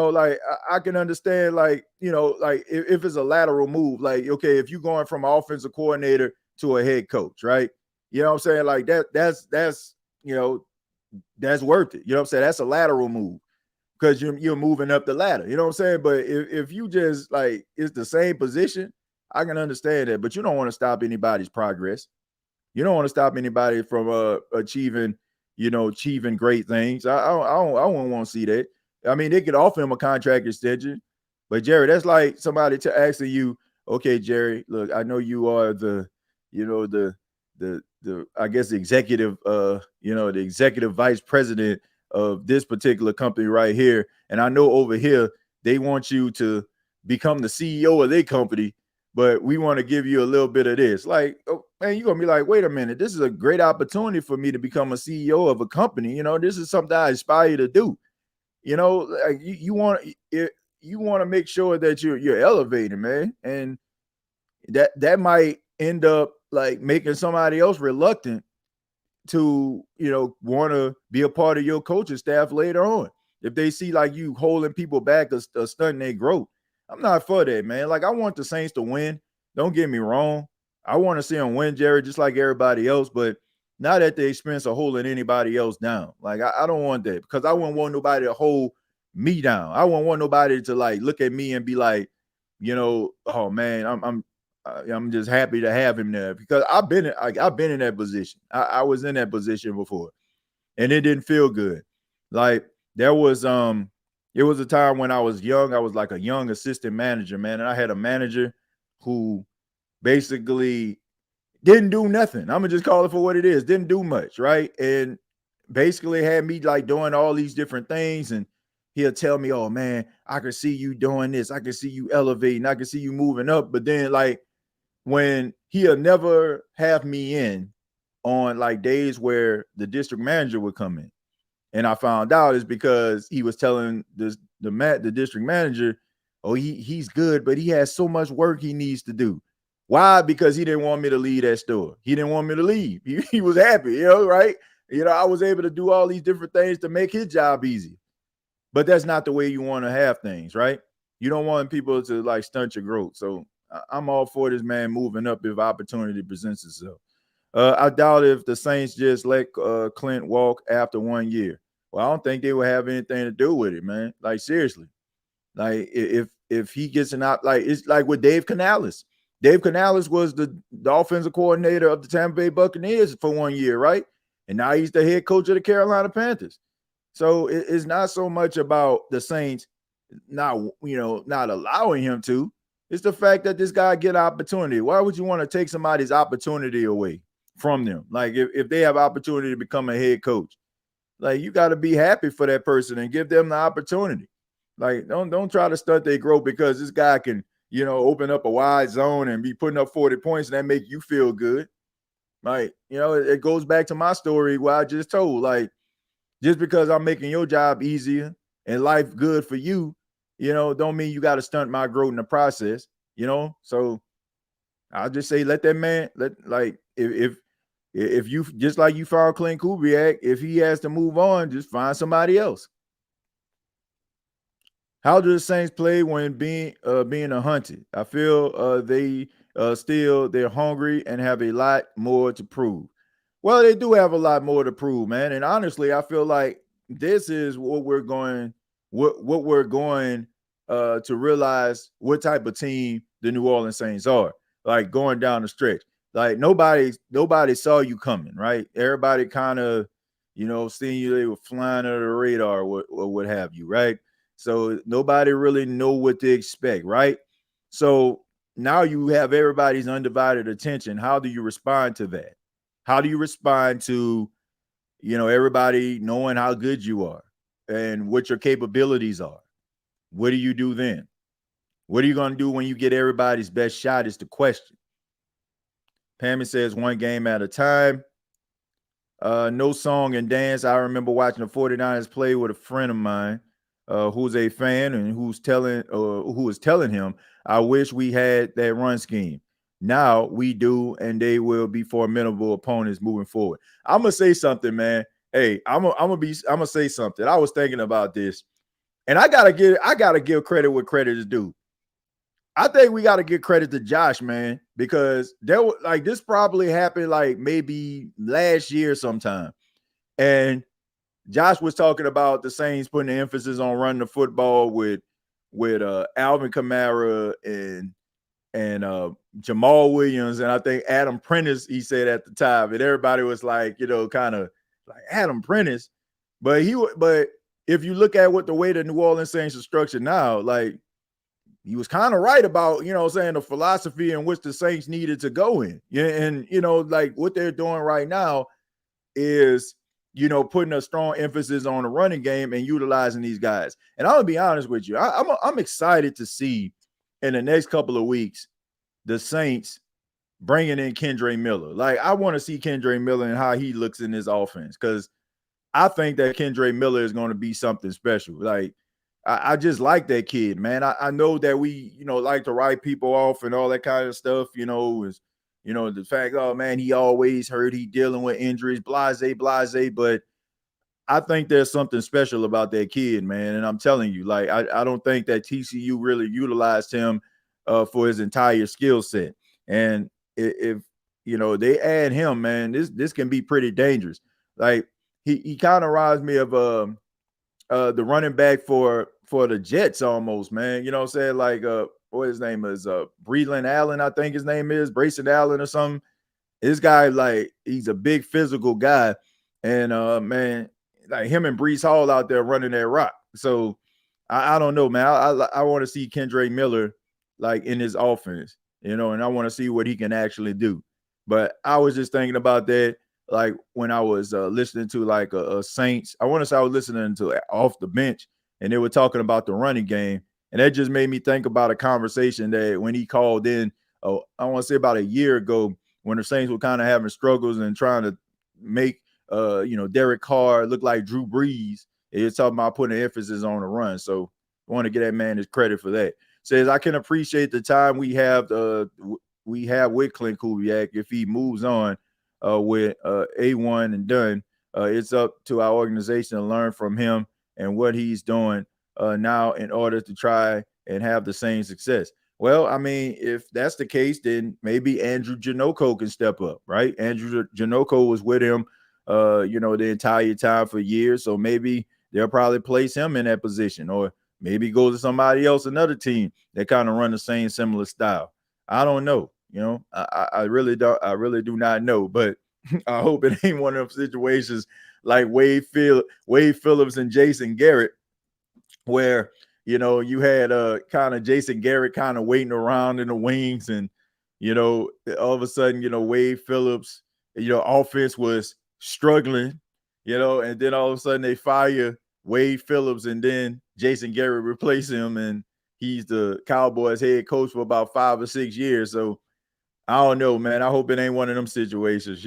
like I can understand, like, like if it's a lateral move, like, okay, if you're going from offensive coordinator to a head coach, right? You know what I'm saying? Like that's that's worth it. You know what I'm saying? That's a lateral move because you're moving up the ladder. You know what I'm saying? But if you just like it's the same position, I can understand that. But you don't want to stop anybody's progress. You don't want to stop anybody from achieving great things. I wouldn't want to see that. I mean, they could offer him a contract extension, but Jerry, that's like somebody to asking you, okay, Jerry, look, I know you are the I guess the executive the executive vice president of this particular company right here, and I know over here they want you to become the CEO of their company, but we want to give you a little bit of this. Like, oh, man, you're gonna be like, wait a minute, this is a great opportunity for me to become a CEO of a company. This is something I aspire to do. Like you want to make sure that you're elevating, man, and that might end up like making somebody else reluctant to want to be a part of your coaching staff later on if they see like you holding people back or stunting their growth. I'm not for that, man. Like I want the Saints to win. Don't get me wrong. I want to see them win, Jerry, just like everybody else, but not at the expense of holding anybody else down. Like I don't want that because I wouldn't want nobody to hold me down. I wouldn't want nobody to like look at me and be like, oh man, I'm just happy to have him there because I've been in that position. I was in that position before, and it didn't feel good. Like there was it was a time when I was young. I was like a young assistant manager, man, and I had a manager who basically didn't do nothing. I'm gonna just call it for what it is. Didn't do much, right? And basically had me like doing all these different things, and he'll tell me, "Oh man, I can see you doing this. I can see you elevating. I can see you moving up." But then, like, when he'll never have me in on like days where the district manager would come in, and I found out is because he was telling the district manager, "Oh, he's good, but he has so much work he needs to do." Why? Because he didn't want me to leave that store. He didn't want me to leave. He was happy, right? I was able to do all these different things to make his job easy. But that's not the way you want to have things, right? You don't want people to like stunt your growth. So I'm all for this man moving up if opportunity presents itself. I doubt if the Saints just let Clint walk after 1 year. Well, I don't think they would have anything to do with it, man. Like seriously, like if he gets an out, like it's like with Dave Canales. Dave Canales was the offensive coordinator of the Tampa Bay Buccaneers for 1 year, right? And now he's the head coach of the Carolina Panthers. So it's not so much about the Saints not allowing him to. It's the fact that this guy get opportunity. Why would you want to take somebody's opportunity away from them? Like if they have opportunity to become a head coach, like you got to be happy for that person and give them the opportunity. Like don't try to stunt their growth because this guy can open up a wide zone and be putting up 40 points and that make you feel good. Like it goes back to my story where I just told, like, just because I'm making your job easier and life good for you, don't mean you got to stunt my growth in the process, So I'll just say, let that man, if you, just like you found Clint Kubiak, if he has to move on, just find somebody else. How do the Saints play when being hunted? I feel they're hungry and have a lot more to prove. Well, they do have a lot more to prove, man. And honestly, I feel like this is what we're going to realize what type of team the New Orleans Saints are. Like going down the stretch. Like nobody saw you coming, right? Everybody kind of, seeing you, they were flying under the radar or what have you, right? So nobody really know what to expect, right? So now you have everybody's undivided attention. How do you respond to that? How do you respond to, everybody knowing how good you are and what your capabilities are? What do you do then? What are you going to do when you get everybody's best shot is the question. Pammy says 1 game at a time. No song and dance. I remember watching the 49ers play with a friend of mine who's a fan and who was telling him, I wish we had that run scheme. now we do, and they will be formidable opponents moving forward. I'm gonna say something, man. Hey, I'm gonna say something. I was thinking about this, and I gotta give credit where credit is due. I think we gotta give credit to Josh, man, because there was like this probably happened like maybe last year sometime, and Josh was talking about the Saints putting the emphasis on running the football with Alvin Kamara and Jamal Williams, and I think Adam Prentice, he said at the time, and everybody was like, kind of like Adam Prentice, but if you look at the way the New Orleans Saints are structured now, like he was kind of right about, the philosophy in which the Saints needed to go in. Yeah, and like what they're doing right now is, putting a strong emphasis on the running game and utilizing these guys. And I'm gonna be honest with you, I'm excited to see in the next couple of weeks the Saints bringing in Kendre Miller. Like, I want to see Kendre Miller and how he looks in this offense, because I think that Kendre Miller is going to be something special. Like, I just like that kid, man. I know that we, like to write people off and all that kind of stuff, is, the fact, oh, man, he always hurt, he dealing with injuries, blase. But I think there's something special about that kid, man. And I'm telling you, like, I don't think that TCU really utilized him for his entire skill set. And if they add him, man, this can be pretty dangerous. Like, he kind of reminds me of the running back for the Jets almost, man. You know what I'm saying? Like, what his name is, Breland Allen, I think his name is, Brayson Allen or something. This guy, like, he's a big physical guy. And, man, like him and Brees Hall out there running that rock. So, I don't know, man. I want to see Kendre Miller, like, in his offense, and I want to see what he can actually do. But I was just thinking about that, like, when I was listening to, like, a Saints. I want to say I was listening to Off the Bench, and they were talking about the running game. And that just made me think about a conversation that when he called in, I want to say about a year ago, when the Saints were kind of having struggles and trying to make, Derek Carr look like Drew Brees. He was talking about putting emphasis on the run. So I want to give that man his credit for that. Says, I can appreciate the time we have with Clint Kubiak. If he moves on with A1 and done, it's up to our organization to learn from him and what he's doing now in order to try and have the same success. Well, I mean, if that's the case, then maybe Andrew Janoko can step up, right? Andrew Janoko was with him, the entire time for years. So maybe they'll probably place him in that position, or maybe go to somebody else, another team that kind of run the same similar style. I don't know. I really do not know, but I hope it ain't one of them situations like Wade Phillips and Jason Garrett, where you had kind of Jason Garrett kind of waiting around in the wings, and all of a sudden Wade Phillips offense was struggling, and then all of a sudden they fire Wade Phillips, and then Jason Garrett replace him, and he's the Cowboys head coach for about 5 or 6 years. So I don't know, man. I hope it ain't one of them situations,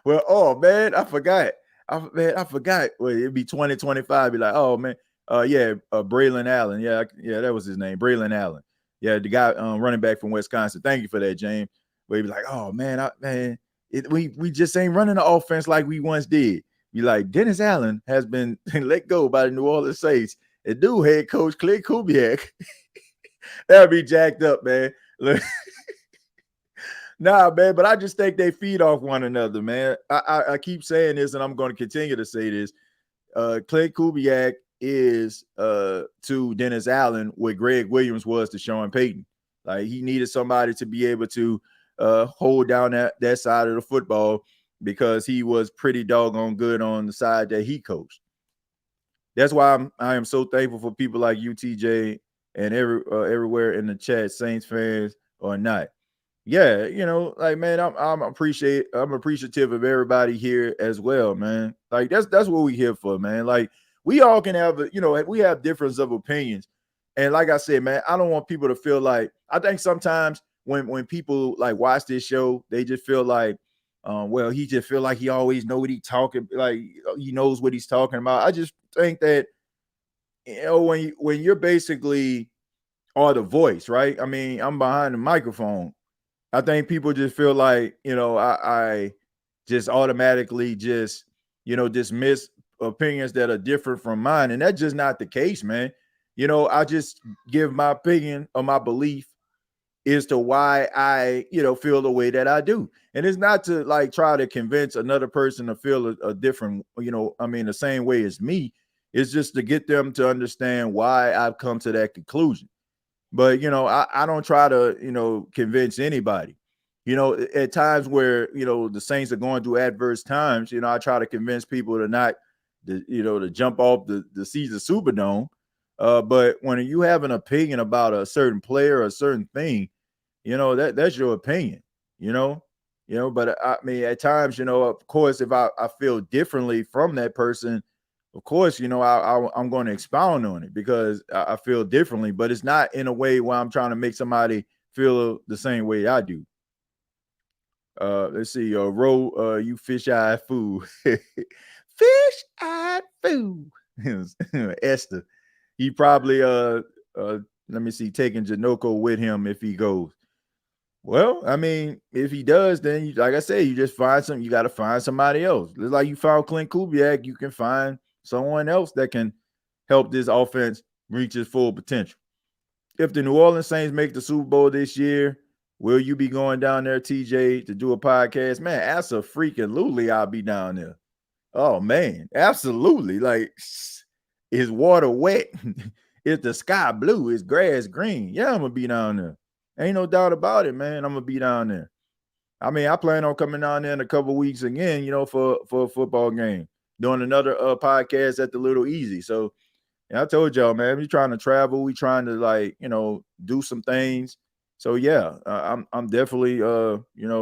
Well, oh man, I forgot. I forgot. Well, it'd be 2025. Be like, oh man, Braylon Allen. Yeah, that was his name, Braylon Allen. Yeah, the guy running back from Wisconsin. Thank you for that, James. Where he be like, oh man, we just ain't running the offense like we once did. Be like, Dennis Allen has been let go by the New Orleans Saints. And new head coach Clint Kubiak. That'd be jacked up, man. Nah, man, but I just think they feed off one another, man. I keep saying this, and I'm going to continue to say this. Clint Kubiak is to Dennis Allen what Greg Williams was to Sean Payton. Like, he needed somebody to be able to hold down that side of the football, because he was pretty doggone good on the side that he coached. That's why I am so thankful for people like UTJ and everywhere in the chat, Saints fans or not. Yeah, like, man, I'm appreciative of everybody here as well, man. Like, that's what we here for, man. Like, we all can have we have difference of opinions. And like I said, man, I don't want people to feel like, I think sometimes when people like watch this show, they just feel like, well, he just feel like he always know what he's talking, like he knows what he's talking about. I just think that, when you're basically or the voice, right? I mean, I'm behind the microphone. I think people just feel like, I just automatically just, dismiss opinions that are different from mine. And that's just not the case, man. I just give my opinion or my belief as to why I, feel the way that I do. And it's not to like try to convince another person to feel a different, the same way as me. It's just to get them to understand why I've come to that conclusion. But I don't try to convince anybody. At times where the Saints are going through adverse times, I try to convince people to not to jump off the seats of Superdome. But when you have an opinion about a certain player or a certain thing, that's your opinion. But I mean, at times, of course, if I feel differently from that person, of course, I'm going to expound on it because I feel differently, but it's not in a way where I'm trying to make somebody feel the same way I do. Let's see, Ro, you fish-eyed fool. Fish-eyed fool. Esther. He probably let me see, taking Janoko with him if he goes. Well, I mean, if he does, then like I said, you just you got to find somebody else. Just like you found Clint Kubiak, you can find someone else that can help this offense reach its full potential. If the New Orleans Saints make the Super Bowl this year, will you be going down there, TJ, to do a podcast? Man, absolutely, I'll be down there. Oh man, absolutely. Like, is water wet? Is the sky blue? Is grass green? Yeah, I'm gonna be down there. Ain't no doubt about it, man. I'm gonna be down there. I mean, I plan on coming down there in a couple weeks again, for a football game, doing another podcast at the Little Easy. So, I told y'all, man, we trying to travel, we trying to do some things. So yeah, I'm definitely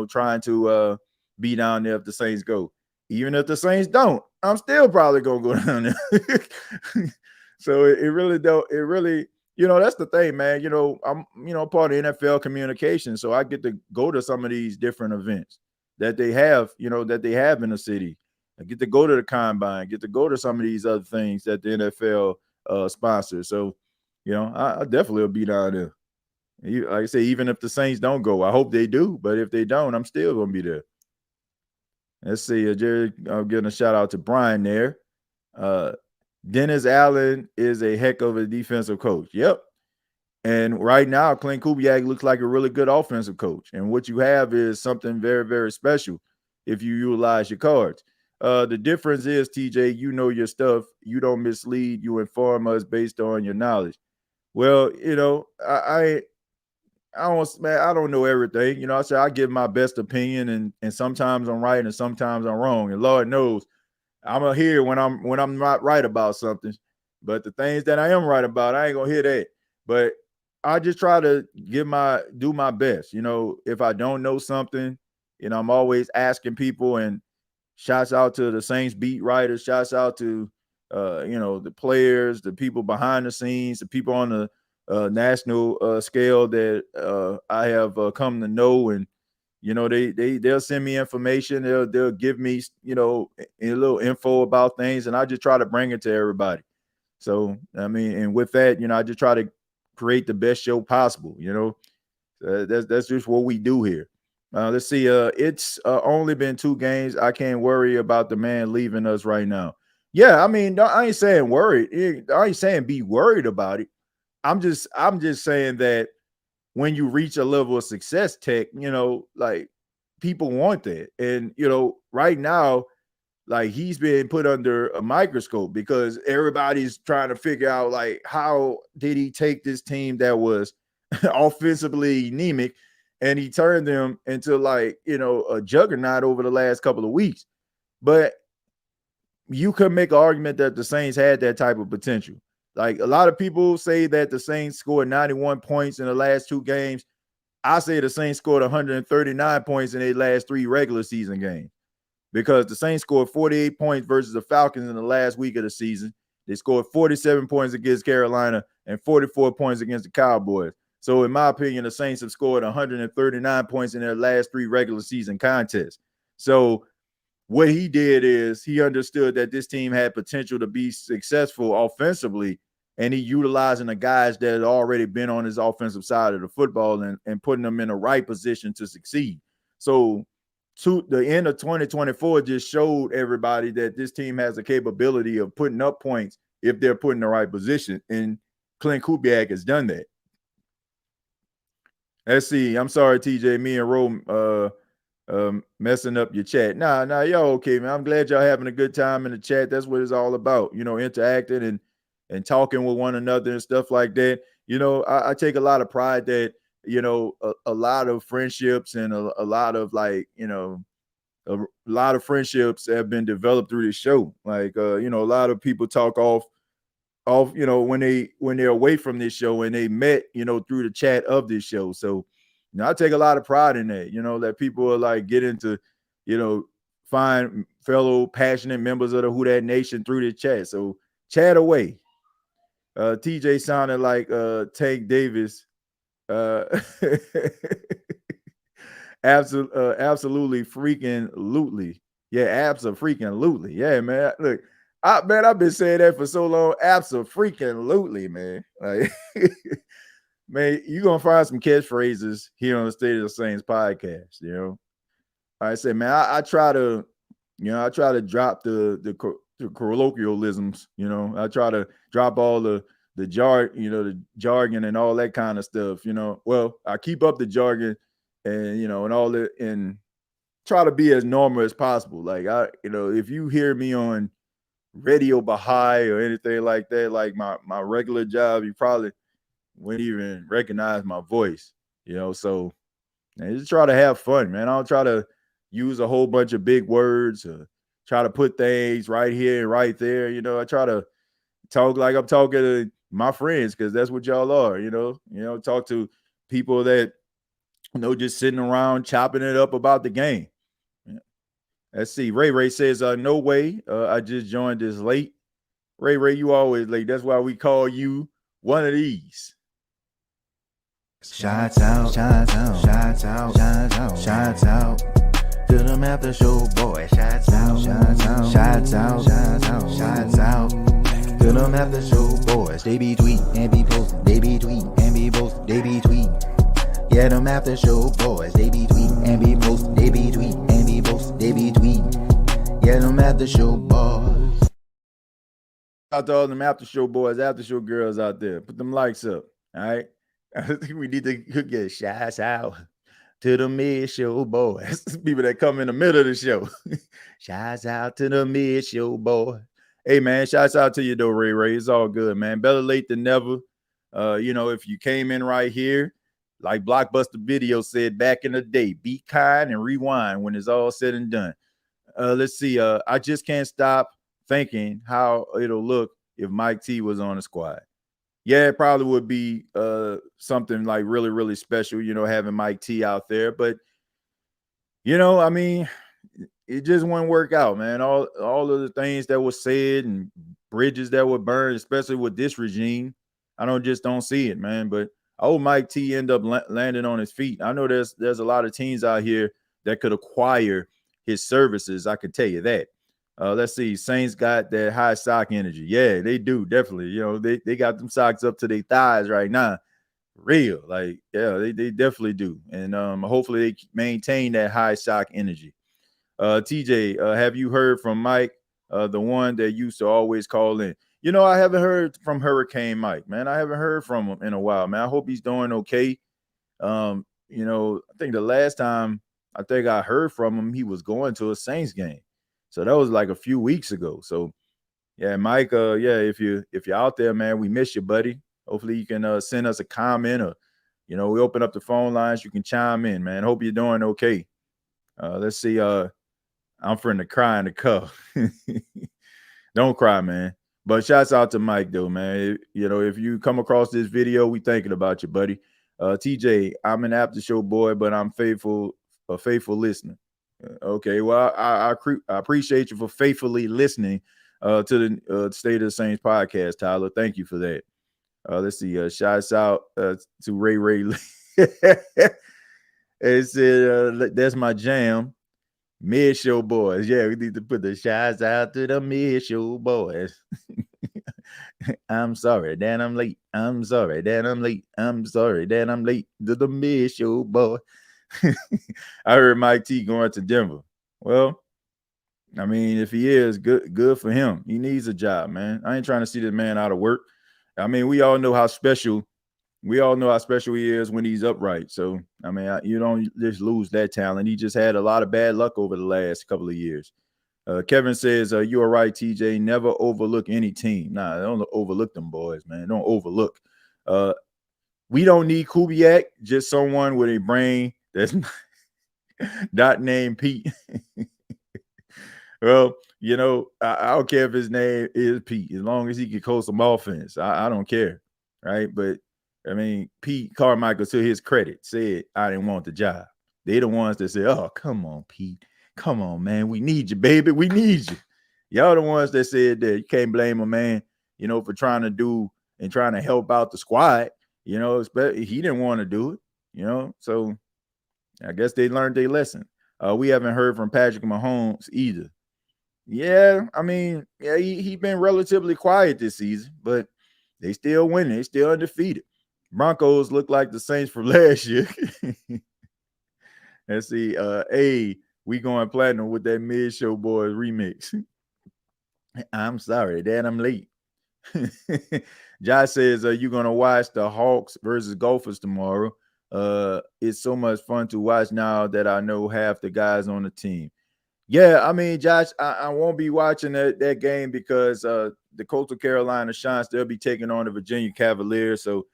trying to be down there if the Saints go. Even if the Saints don't, I'm still probably gonna go down there. So it really don't. It really, that's the thing, man. I'm part of NFL communication, so I get to go to some of these different events that they have, that they have in the city. I get to go to the combine, get to go to some of these other things that the NFL sponsors. So, I definitely will be down there. Like I say, even if the Saints don't go, I hope they do. But if they don't, I'm still gonna be there. Let's see, Jerry. I'm giving a shout out to Brian there. Dennis Allen is a heck of a defensive coach. Yep. And right now, Clint Kubiak looks like a really good offensive coach. And what you have is something very, very special if you utilize your cards. The difference is, TJ, you know your stuff. You don't mislead. You inform us based on your knowledge. Well, I don't know everything. I say I give my best opinion, and sometimes I'm right and sometimes I'm wrong. And Lord knows I'm gonna hear when I'm not right about something. But the things that I am right about, I ain't gonna hear that. But I just try to do my best. If I don't know something, I'm always asking people. And shouts out to the Saints beat writers. Shouts out to the players, the people behind the scenes, the people on the national scale that I have come to know. And they'll send me information. They'll give me a little info about things, and I just try to bring it to everybody. So I mean, and with that, I just try to create the best show possible. That's just what we do here. Let's see. It's only been 2 games. I can't worry about the man leaving us right now. Yeah, I mean, I ain't saying worried. I ain't saying be worried about it. I'm just saying that when you reach a level of success, Tech, like people want that. And, right now, like he's been put under a microscope because everybody's trying to figure out like how did he take this team that was offensively anemic and he turned them into a juggernaut over the last couple of weeks. But you could make an argument that the Saints had that type of potential. Like a lot of people say that the Saints scored 91 points in the last 2 games. I say the Saints scored 139 points in their last 3 regular season games. Because the Saints scored 48 points versus the Falcons in the last week of the season. They scored 47 points against Carolina and 44 points against the Cowboys. So in my opinion, the Saints have scored 139 points in their last 3 regular season contests. So what he did is he understood that this team had potential to be successful offensively, and he utilizing the guys that had already been on his offensive side of the football and putting them in the right position to succeed. So to the end of 2024 just showed everybody that this team has the capability of putting up points if they're put in the right position. And Clint Kubiak has done that. Let's see. I'm sorry, TJ. Me and Ro messing up your chat. Nah, y'all okay, man. I'm glad y'all having a good time in the chat. That's what it's all about, interacting and talking with one another and stuff like that. I take a lot of pride that, a lot of friendships and a lot of a lot of friendships have been developed through this show. Like, a lot of people talk off, when they're away from this show and they met, through the chat of this show. So, I take a lot of pride in that, that people are like get into, find fellow passionate members of the Who Dat Nation through the chat. So chat away. TJ sounded like Tank Davis. Absolutely freaking lootly. Yeah, absolutely. Yeah, man. Look, I've been saying that for so long. Absolutely, man. Like, man, you're gonna find some catchphrases here on the State of the Saints podcast. I say, man, I try to, drop the colloquialisms. I try to drop all the jargon and all that kind of stuff. Well, I keep up the jargon and and all that, and try to be as normal as possible. Like, if you hear me on Radio Baha'i or anything like that, like my regular job, you probably wouldn't even recognize my voice. So man, just try to have fun, man. I don't try to use a whole bunch of big words or try to put things right here and right there. I try to talk like I'm talking to my friends, because that's what y'all are. Talk to people that just sitting around chopping it up about the game. Let's see. Ray says, no way. I just joined this late. Ray, you always late. That's why we call you one of these. Shots out to them after show boys. Shots out to them after show boys. They be tweet and be posting. They be tweet and be post. They be tweet. Yeah, them after show boys. They be tweet and be post. They be tweet and be post. They be tweet. Yeah, them after show boys. Out to all them after show boys, after show girls out there. Put them likes up. All right. I think we need to get shots out to the mid-show boys. People that come in the middle of the show. Shots out to the mid-show boy. Hey, man, shots out to you, though, Ray. It's all good, man. Better late than never. If you came in right here, like Blockbuster Video said back in the day, be kind and rewind when it's all said and done. Let's see. I just can't stop thinking how it'll look if Mike T was on the squad. Yeah, it probably would be something like really, really special, having Mike T out there. But, I mean, it just wouldn't work out, man. All of the things that were said and bridges that were burned, especially with this regime, I don't see it, man. But I hope Mike T end up landing on his feet. I know there's a lot of teams out here that could acquire his services. I can tell you that. Let's see. Saints got that high sock energy. Yeah, they do. Definitely. They got them socks up to their thighs right now. Real. Like, yeah, they definitely do. And hopefully they maintain that high sock energy. TJ, have you heard from Mike, the one that used to always call in? I haven't heard from Hurricane Mike, man. I haven't heard from him in a while, man. I hope he's doing okay. I think the last time I heard from him, he was going to a Saints game. So that was like a few weeks ago. So yeah, Mike, if you're out there, man, we miss you, buddy. Hopefully you can send us a comment, or we open up the phone lines. You can chime in, man. Hope you're doing okay. Let's see. I'm finna cry in the cup. Don't cry, man. But shouts out to Mike, though, man. If you come across this video, we thinking about you, buddy. TJ, I'm an after show boy, but I'm a faithful listener. Okay, well, I appreciate you for faithfully listening to the State of the Saints podcast, Tyler. Thank you for that. Let's see. Shouts out to Ray. It said, that's my jam. Mid-show boys. Yeah, we need to put the shouts out to the mid-show boys. I'm sorry that I'm late. I'm sorry that I'm late. I'm sorry that I'm late to the mid show, boy. I heard Mike T going to Denver. Well, I mean, if he is, good for him. He needs a job, man. I ain't trying to see this man out of work. I mean, we all know how special he is when he's upright. So, I mean, you don't just lose that talent. He just had a lot of bad luck over the last couple of years. Kevin says, you are right, TJ. Never overlook any team. Nah, don't overlook them boys, man. Don't overlook. We don't need Kubiak, just someone with a brain that's not named Pete. Well, you know, I don't care if his name is Pete, as long as he can coach some offense. I don't care, right? But, I mean, Pete Carmichael, to his credit, said, I didn't want the job. They the ones that said, oh, come on, Pete. Come on, man. We need you, baby. We need you. Y'all the ones that said that. You can't blame a man, you know, for trying to do and trying to help out the squad. You know, he didn't want to do it, you know. So I guess they learned their lesson. We haven't heard from Patrick Mahomes either. Yeah, I mean, yeah, he been relatively quiet this season, but they still winning. They still undefeated. Broncos look like the Saints from last year. Let's see. We going platinum with that Mid Show Boys remix. I'm sorry, Dad, I'm late. Josh says, you gonna watch the Hawks versus Gophers tomorrow? It's so much fun to watch now that I know half the guys on the team. Yeah, I mean, Josh, I won't be watching that game because the Coastal Carolina Shants, they'll be taking on the Virginia Cavaliers. So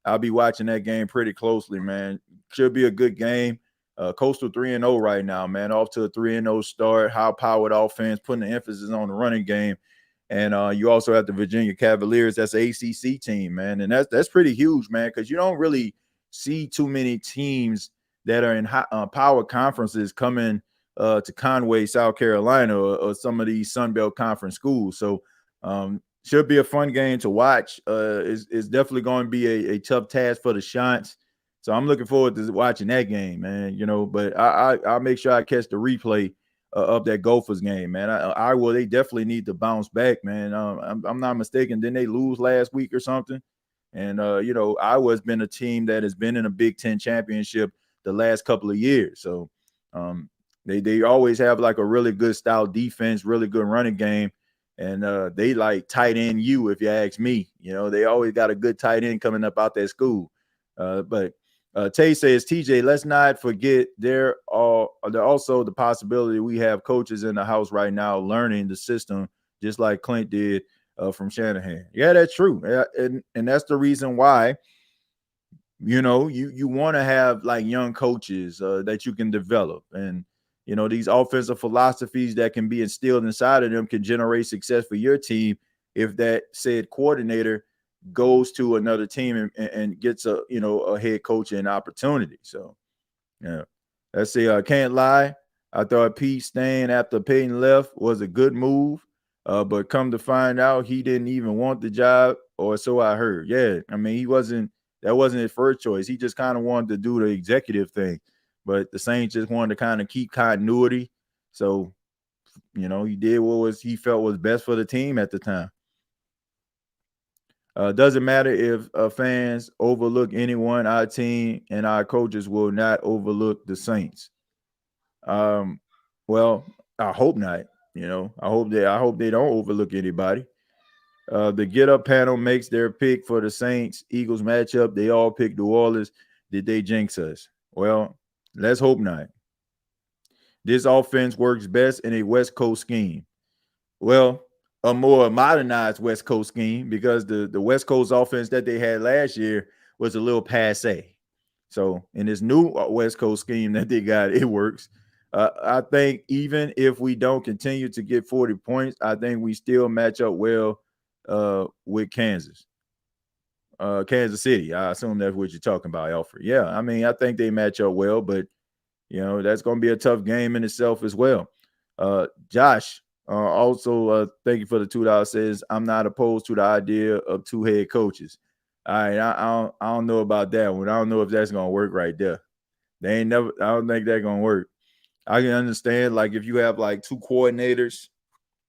I'll be watching that game pretty closely, man. Should be a good game. Coastal 3-0 right now, man. Off to a 3-0 start, high-powered offense, putting the emphasis on the running game. And you also have the Virginia Cavaliers. That's an ACC team, man. And that's pretty huge, man, because you don't really see too many teams that are in power conferences coming to Conway, South Carolina, or some of these Sun Belt Conference schools. So should be a fun game to watch. It's definitely going to be a tough task for the Shants. So I'm looking forward to watching that game, man. You know, but I'll make sure I catch the replay of that Gophers game, man. I will. They definitely need to bounce back, man. I'm not mistaken. Didn't they lose last week or something? And you know, Iowa's been a team that has been in a Big Ten championship the last couple of years. So they always have like a really good style defense, really good running game. And they like tight end you, if you ask me. You know, they always got a good tight end coming up out that school. But Tay says, TJ, let's not forget there also the possibility we have coaches in the house right now learning the system, just like Clint did from Shanahan. Yeah, that's true. And that's the reason why, you know, you want to have like young coaches that you can develop. And, you know, these offensive philosophies that can be instilled inside of them can generate success for your team if that said coordinator goes to another team and gets a head coaching opportunity. So, yeah. Let's see. I can't lie. I thought Pete staying after Peyton left was a good move. But come to find out, he didn't even want the job, or so I heard. Yeah. I mean, that wasn't his first choice. He just kind of wanted to do the executive thing. But the Saints just wanted to kind of keep continuity. So, you know, he did what he felt was best for the team at the time. Doesn't matter if fans overlook anyone, our team and our coaches will not overlook the Saints. Well, I hope not. You know, I hope they don't overlook anybody. The Get Up panel makes their pick for the Saints-Eagles matchup. They all picked New Orleans. Did they jinx us? Well, let's hope not. This offense works best in a West Coast scheme. Well, a more modernized West Coast scheme, because the West Coast offense that they had last year was a little passe. So in this new West Coast scheme that they got, it works. I think even if we don't continue to get 40 points, I think we still match up well with Kansas City. I assume that's what you're talking about, Alfred. Yeah, I mean, I think they match up well, but, you know, that's going to be a tough game in itself as well. Josh, also, thank you for the $2. Says, I'm not opposed to the idea of two head coaches. All right, I don't know about that one. I don't know if that's going to work right there. I don't think that's going to work. I can understand, like, if you have, like, two coordinators,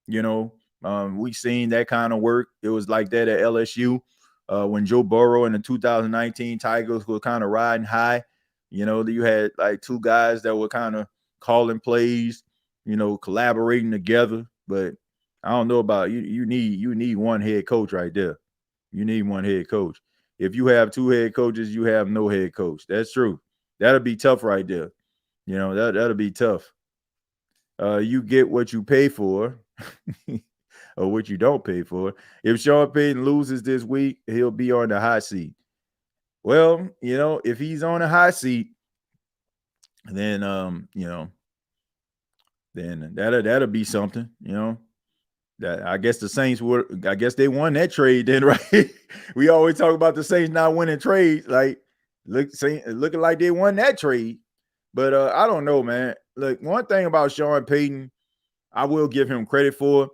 you know, We seen that kind of work. It was like that at LSU when Joe Burrow and the 2019 Tigers were kind of riding high. You know, you had like two guys that were kind of calling plays, you know, collaborating together. But I don't know about you. You need one head coach right there. You need one head coach. If you have two head coaches, you have no head coach. That's true. That'll be tough right there. You know, that'll be tough. You get what you pay for or what you don't pay for. If Sean Payton loses this week, he'll be on the hot seat. Well, you know, if he's on a hot seat, then you know, then that'll be something, you know. That I guess the Saints they won that trade then, right? We always talk about the Saints not winning trades, like looking like they won that trade. But I don't know, man. Look, one thing about Sean Payton, I will give him credit for.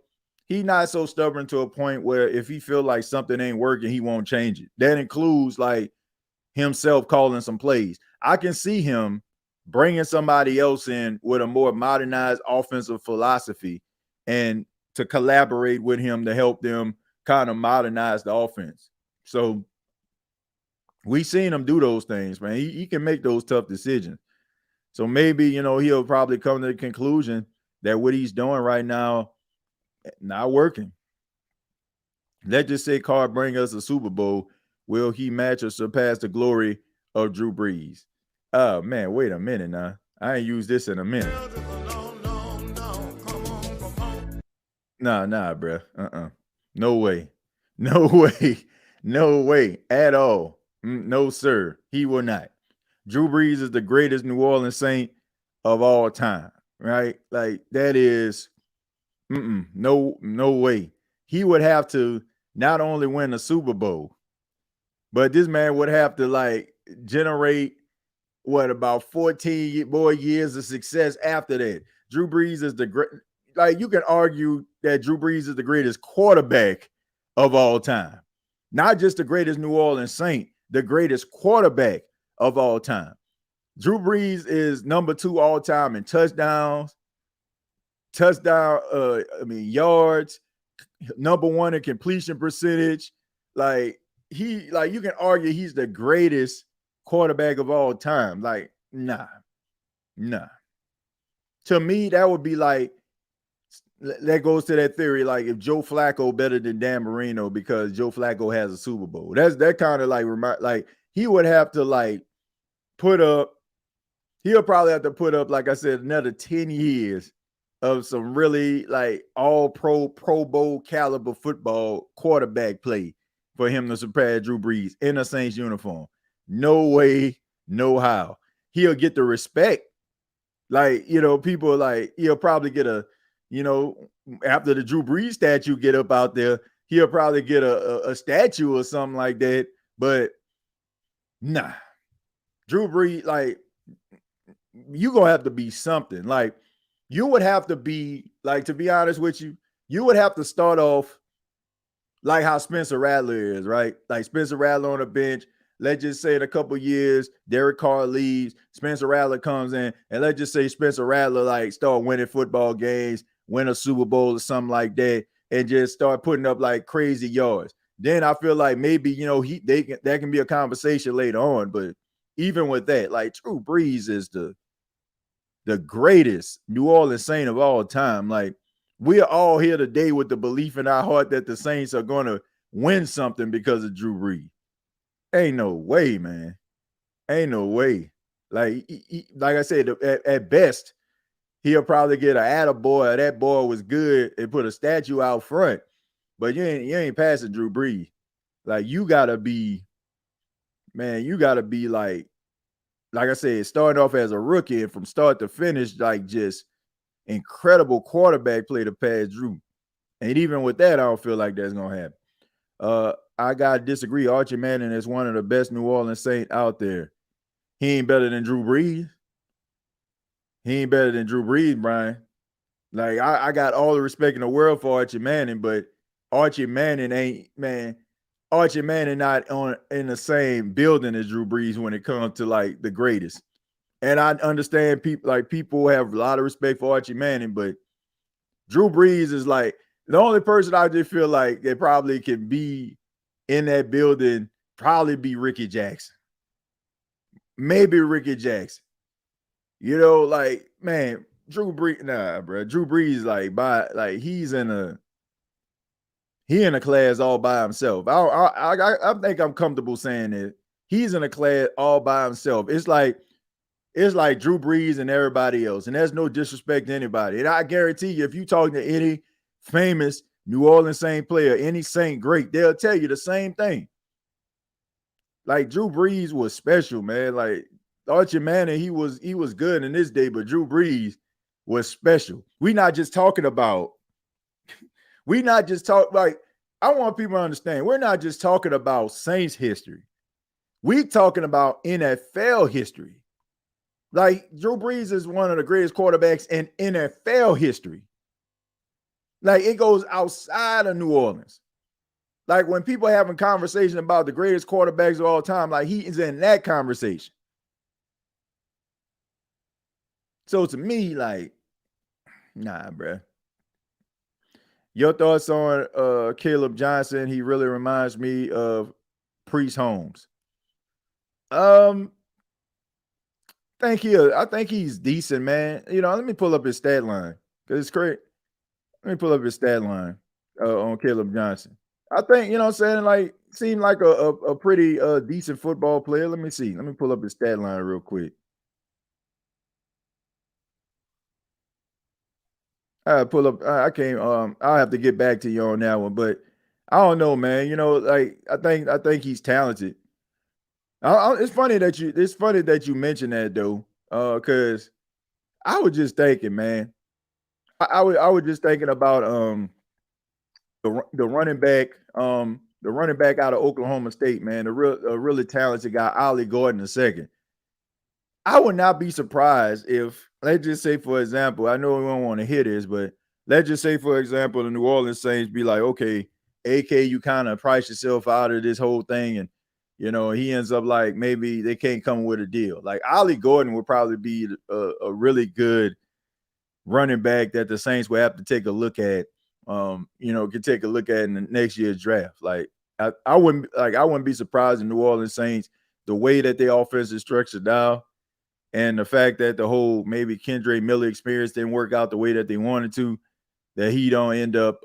He's not so stubborn to a point where if he feel like something ain't working, he won't change it. That includes like himself calling some plays. I can see him bringing somebody else in with a more modernized offensive philosophy and to collaborate with him to help them kind of modernize the offense. So we seen him do those things, man. He can make those tough decisions. So maybe, you know, he'll probably come to the conclusion that what he's doing right now not working. Let's just say Carr bring us a Super Bowl. Will he match or surpass the glory of Drew Brees? Oh, man, wait a minute now. I ain't used this in a minute. Nah, bro. No way. No way. No way at all. No, sir. He will not. Drew Brees is the greatest New Orleans Saint of all time, right? Like, that is no way. He would have to not only win a Super Bowl, but this man would have to, like, generate, about 14 more years of success after that. Drew Brees is the great. Like, you can argue that Drew Brees is the greatest quarterback of all time. Not just the greatest New Orleans Saint, the greatest quarterback of all time. Drew Brees is number 2 all time in touchdowns, yards, number 1 in completion percentage. Like, you can argue he's the greatest quarterback of all time. Like, nah. To me, that would be like, that goes to that theory, like if Joe Flacco better than Dan Marino because Joe Flacco has a Super Bowl. That kind of like he would have to like he'll probably have to put up, like I said, another 10 years of some really like all Pro Bowl caliber football quarterback play for him to surpass Drew Brees in a Saints uniform. No way, no how. He'll get the respect. Like, you know, people like, he'll probably get a, you know, after the Drew Brees statue get up out there, he'll probably get a statue or something like that. But nah, Drew Brees, like, you gonna have to be something. Like, you would have to be, like, to be honest with you, you would have to start off like how Spencer Rattler is, right? Like Spencer Rattler on the bench. Let's just say in a couple years, Derek Carr leaves, Spencer Rattler comes in, and let's just say Spencer Rattler like start winning football games, win a Super Bowl or something like that, and just start putting up like crazy yards. Then I feel like maybe, you know, that can be a conversation later on. But even with that, like Drew Brees is the greatest New Orleans Saint of all time. Like, we are all here today with the belief in our heart that the Saints are going to win something because of Drew Brees. Ain't no way, man. Ain't no way. Like, like I said, at best, he'll probably get an attaboy. That boy was good and put a statue out front. But you ain't passing Drew Brees. Like, you gotta be like I said, starting off as a rookie and from start to finish, like just incredible quarterback play to pass Drew. And even with that, I don't feel like that's gonna happen. I gotta disagree. Archie Manning is one of the best New Orleans Saints out there. He ain't better than Drew Brees. He ain't better than Drew Brees, Brian. Like, I got all the respect in the world for Archie Manning, but Archie Manning not in the same building as Drew Brees when it comes to like the greatest. And I understand people have a lot of respect for Archie Manning, but Drew Brees is like The only person I just feel like they probably can be in that building probably be Ricky Jackson. Maybe Ricky Jackson. You know, like, man, Drew Brees, nah, bro. Drew Brees, like he's in a class all by himself. I think I'm comfortable saying it. He's in a class all by himself. It's like Drew Brees and everybody else, and there's no disrespect to anybody. And I guarantee you, if you talk to any famous New Orleans Saint player, any Saint great, they'll tell you the same thing. Like, Drew Brees was special, man. Like, Archie Manning, he was good in this day, but Drew Brees was special. We not just talking about. Like, I want people to understand. We're not just talking about Saints history. We talking about NFL history. Like, Drew Brees is one of the greatest quarterbacks in NFL history. Like, it goes outside of New Orleans. Like, when people are having conversation about the greatest quarterbacks of all time, like, he is in that conversation. So to me, like, nah, bruh. Your thoughts on Caleb Johnson? He really reminds me of Priest Holmes. I think he's decent, man. You know, let me pull up his stat line because it's great. Let me pull up his stat line on Caleb Johnson. I think, you know what I'm saying, like, seemed like a pretty decent football player. Let me see. Let me pull up his stat line real quick. I pull up. I can't. I'll have to get back to you on that one, but I don't know, man. You know, like, I think he's talented. It's funny that you mentioned that though, because I was just thinking, man. I was just thinking about the running back out of Oklahoma State, man, a really talented guy, Ollie Gordon II. I would not be surprised if, let's just say, for example, I know we don't want to hear this, but let's just say, for example, the New Orleans Saints be like, okay, AK, you kind of price yourself out of this whole thing, and you know, he ends up like maybe they can't come with a deal. Like, Ollie Gordon would probably be a really good running back that the Saints would have to take a look at. Could take a look at in the next year's draft. Like, I wouldn't be surprised in New Orleans Saints, the way that their offense is structured now, and the fact that the whole maybe Kendre Miller experience didn't work out the way that they wanted to, that he don't end up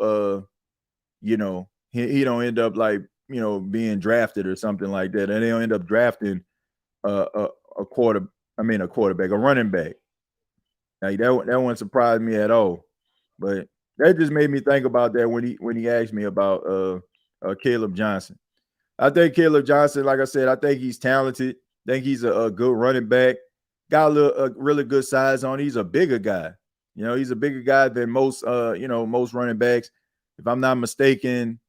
he don't end up like, being drafted or something like that, and they don't end up drafting a running back. Like, that wouldn't surprise me at all. But that just made me think about that when he asked me about Caleb Johnson. I think Caleb Johnson, like I said, I think he's talented. I think he's a good running back. Got a really good size on. He's a bigger guy. You know, he's a bigger guy than most running backs. If I'm not mistaken,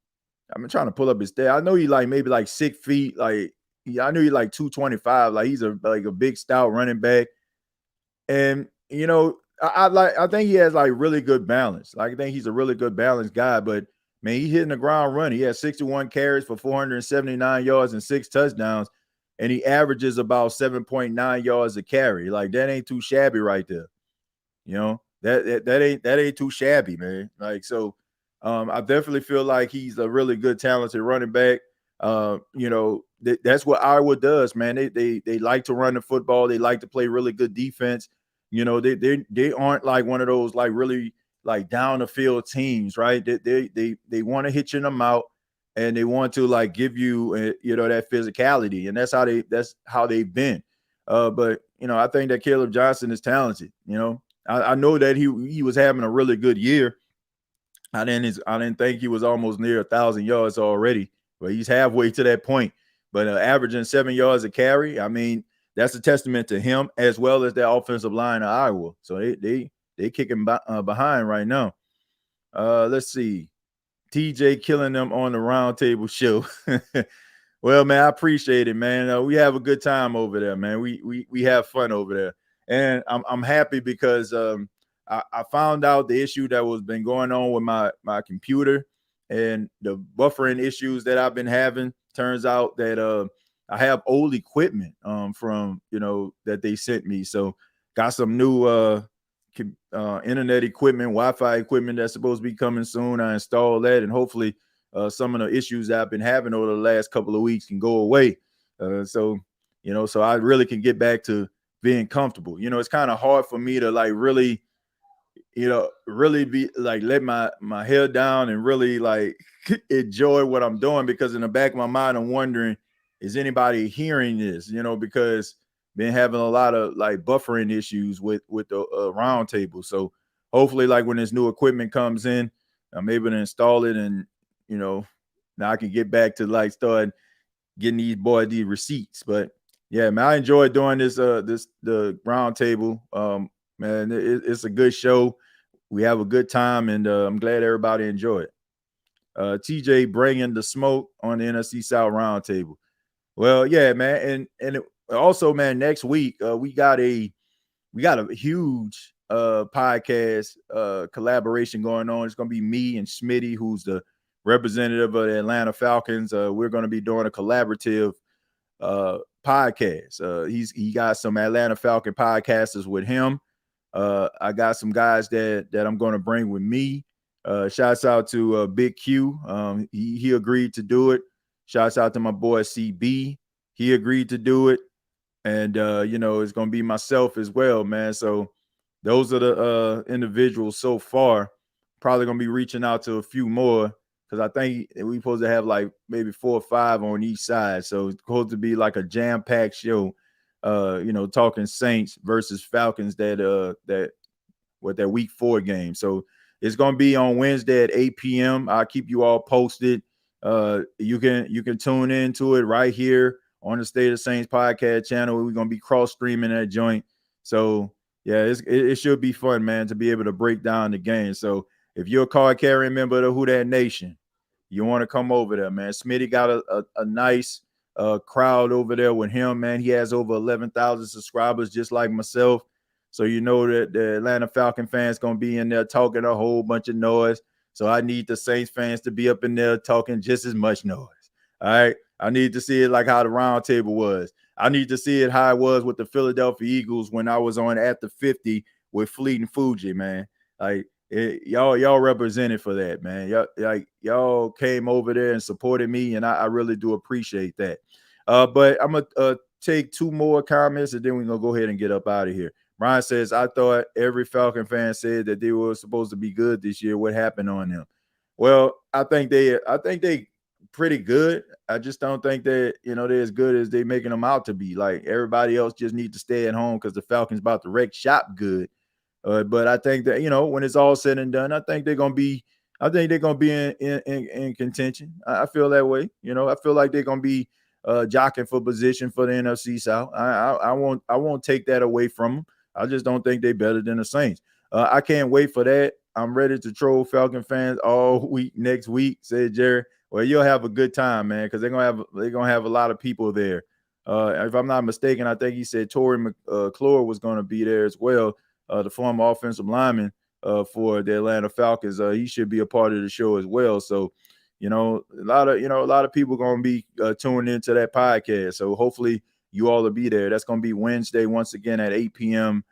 I'm trying to pull up his stat. I know he maybe 6 feet. I knew he 225. Like, he's a big stout running back. And I think he has really good balance. Like, I think he's a really good balanced guy. But man, he hitting the ground running. He has 61 carries for 479 yards and 6 touchdowns, and he averages about 7.9 yards a carry. Like, that ain't too shabby right there. You know, that ain't too shabby, man. Like, so I definitely feel like he's a really good, talented running back. That's what Iowa does, man. They like to run the football. They like to play really good defense. You know, they aren't like one of those really down the field teams, right? They want to hit you in the mouth, and they want to give you that physicality, and that's how they've been. But I think that Caleb Johnson is talented. I know that he was having a really good year. I didn't think he was almost near 1,000 yards already, but he's halfway to that point. But averaging 7 yards a carry, I mean, that's a testament to him as well as their offensive line of Iowa. So they kicking behind right now. Let's see. TJ killing them on the roundtable show. Well, man, I appreciate it, man. We have a good time over there, man. We have fun over there, and I'm happy because I found out the issue that was been going on with my computer and the buffering issues that I've been having. Turns out that I have old equipment from that they sent me, so got some new internet equipment, Wi-Fi equipment that's supposed to be coming soon. I installed that, and hopefully some of the issues that I've been having over the last couple of weeks can go away. So I really can get back to being comfortable. It's kind of hard for me to like really be like, let my head down and really like enjoy what I'm doing, because in the back of my mind, I'm wondering, is anybody hearing this? Because been having a lot of like buffering issues with the round table. So hopefully, like when this new equipment comes in, I'm able to install it, and now I can get back to like start getting these receipts. But yeah, man, I enjoyed doing the round table. Man, it's a good show. We have a good time, and I'm glad everybody enjoyed it. TJ bringing the smoke on the NFC South roundtable. Well, yeah, man, and also, man, next week we got a huge podcast collaboration going on. It's going to be me and Smitty, who's the representative of the Atlanta Falcons. We're going to be doing a collaborative podcast. He got some Atlanta Falcon podcasters with him. I got some guys that I'm going to bring with me. Shouts out to Big Q. He agreed to do it. Shouts out to my boy CB. He agreed to do it. And, it's going to be myself as well, man. So those are the individuals so far. Probably going to be reaching out to a few more, because I think we're supposed to have like maybe 4 or 5 on each side. So it's supposed to be like a jam-packed show, talking Saints versus Falcons that week 4 game. So it's going to be on Wednesday at 8 p.m. I'll keep you all posted. You can tune into it right here on the State of Saints podcast channel. We're going to be cross-streaming that joint. So, yeah, it should be fun, man, to be able to break down the game. So if you're a card-carrying member of the Who Dat Nation, you want to come over there, man. Smitty got a nice crowd over there with him, man. He has over 11,000 subscribers, just like myself. So you know that the Atlanta Falcon fans going to be in there talking a whole bunch of noise. So I need the Saints fans to be up in there talking just as much noise. All right. I need to see it like how the round table was. I need to see it how it was with the Philadelphia Eagles when I was on At the 50 with Fleet and Fuji, man. Like y'all represented for that, man. Y'all came over there and supported me, and I really do appreciate that. But I'm gonna take 2 more comments, and then we're gonna go ahead and get up out of here. Brian says, I thought every Falcon fan said that they were supposed to be good this year. What happened on them? Well, I think they pretty good. I just don't think that, they're as good as they making them out to be. Like, everybody else just need to stay at home because the Falcons about to wreck shop good. But I think that, when it's all said and done, I think they're going to be in contention. I feel that way. I feel like they're going to be jockeying for position for the NFC South. I won't take that away from them. I just don't think they're better than the Saints. I can't wait for that. I'm ready to troll Falcon fans all week next week, said Jerry. Well, you'll have a good time, man, because they're gonna have a lot of people there. If I'm not mistaken, I think he said Torrey McClure was going to be there as well, the former offensive lineman for the Atlanta Falcons. He should be a part of the show as well. So, a lot of people going to be tuning into that podcast. So hopefully you all will be there. That's going to be Wednesday once again at 8 p.m.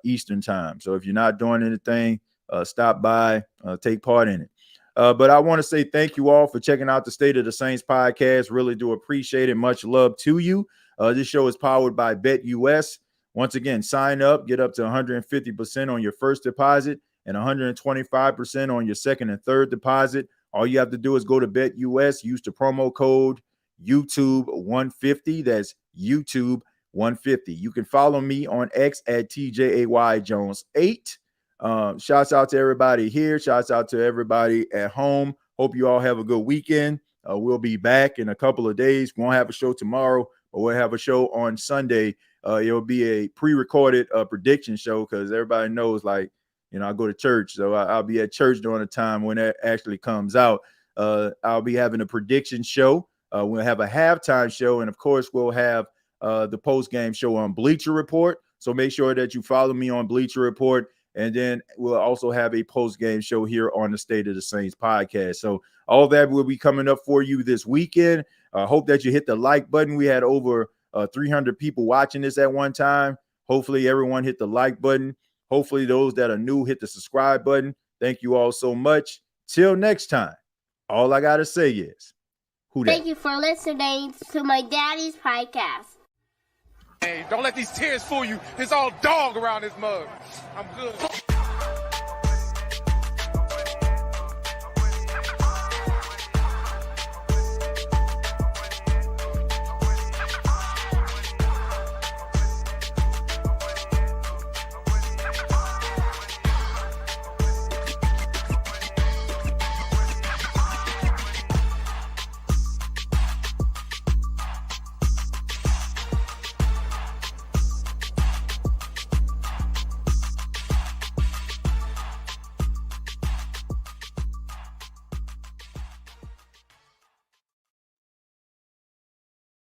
Eastern time. So if you're not doing anything, stop by, take part in it. But I want to say thank you all for checking out the State of the Saints podcast. Really do appreciate it. Much love to you. This show is powered by BETUS. Once again, sign up, get up to 150% on your first deposit and 125% on your second and third deposit. All you have to do is go to BETUS, use the promo code YouTube150. That's YouTube150. You can follow me on X at TJAYJones8. Shouts out to everybody here. Shouts out to everybody at home. Hope you all have a good weekend. We'll be back in a couple of days. We won't have a show tomorrow, but we'll have a show on Sunday. It'll be a pre-recorded prediction show because everybody knows, like, I go to church. So I'll be at church during the time when that actually comes out. I'll be having a prediction show. We'll have a halftime show. And, of course, we'll have the post-game show on Bleacher Report. So make sure that you follow me on Bleacher Report. And then we'll also have a post-game show here on the State of the Saints podcast. So all that will be coming up for you this weekend. I hope that you hit the like button. We had over 300 people watching this at one time. Hopefully everyone hit the like button. Hopefully those that are new hit the subscribe button. Thank you all so much. Till next time, all I got to say is, who dat? Thank you for listening to my daddy's podcast. Hey, don't let these tears fool you. There's all dog around this mug. I'm good.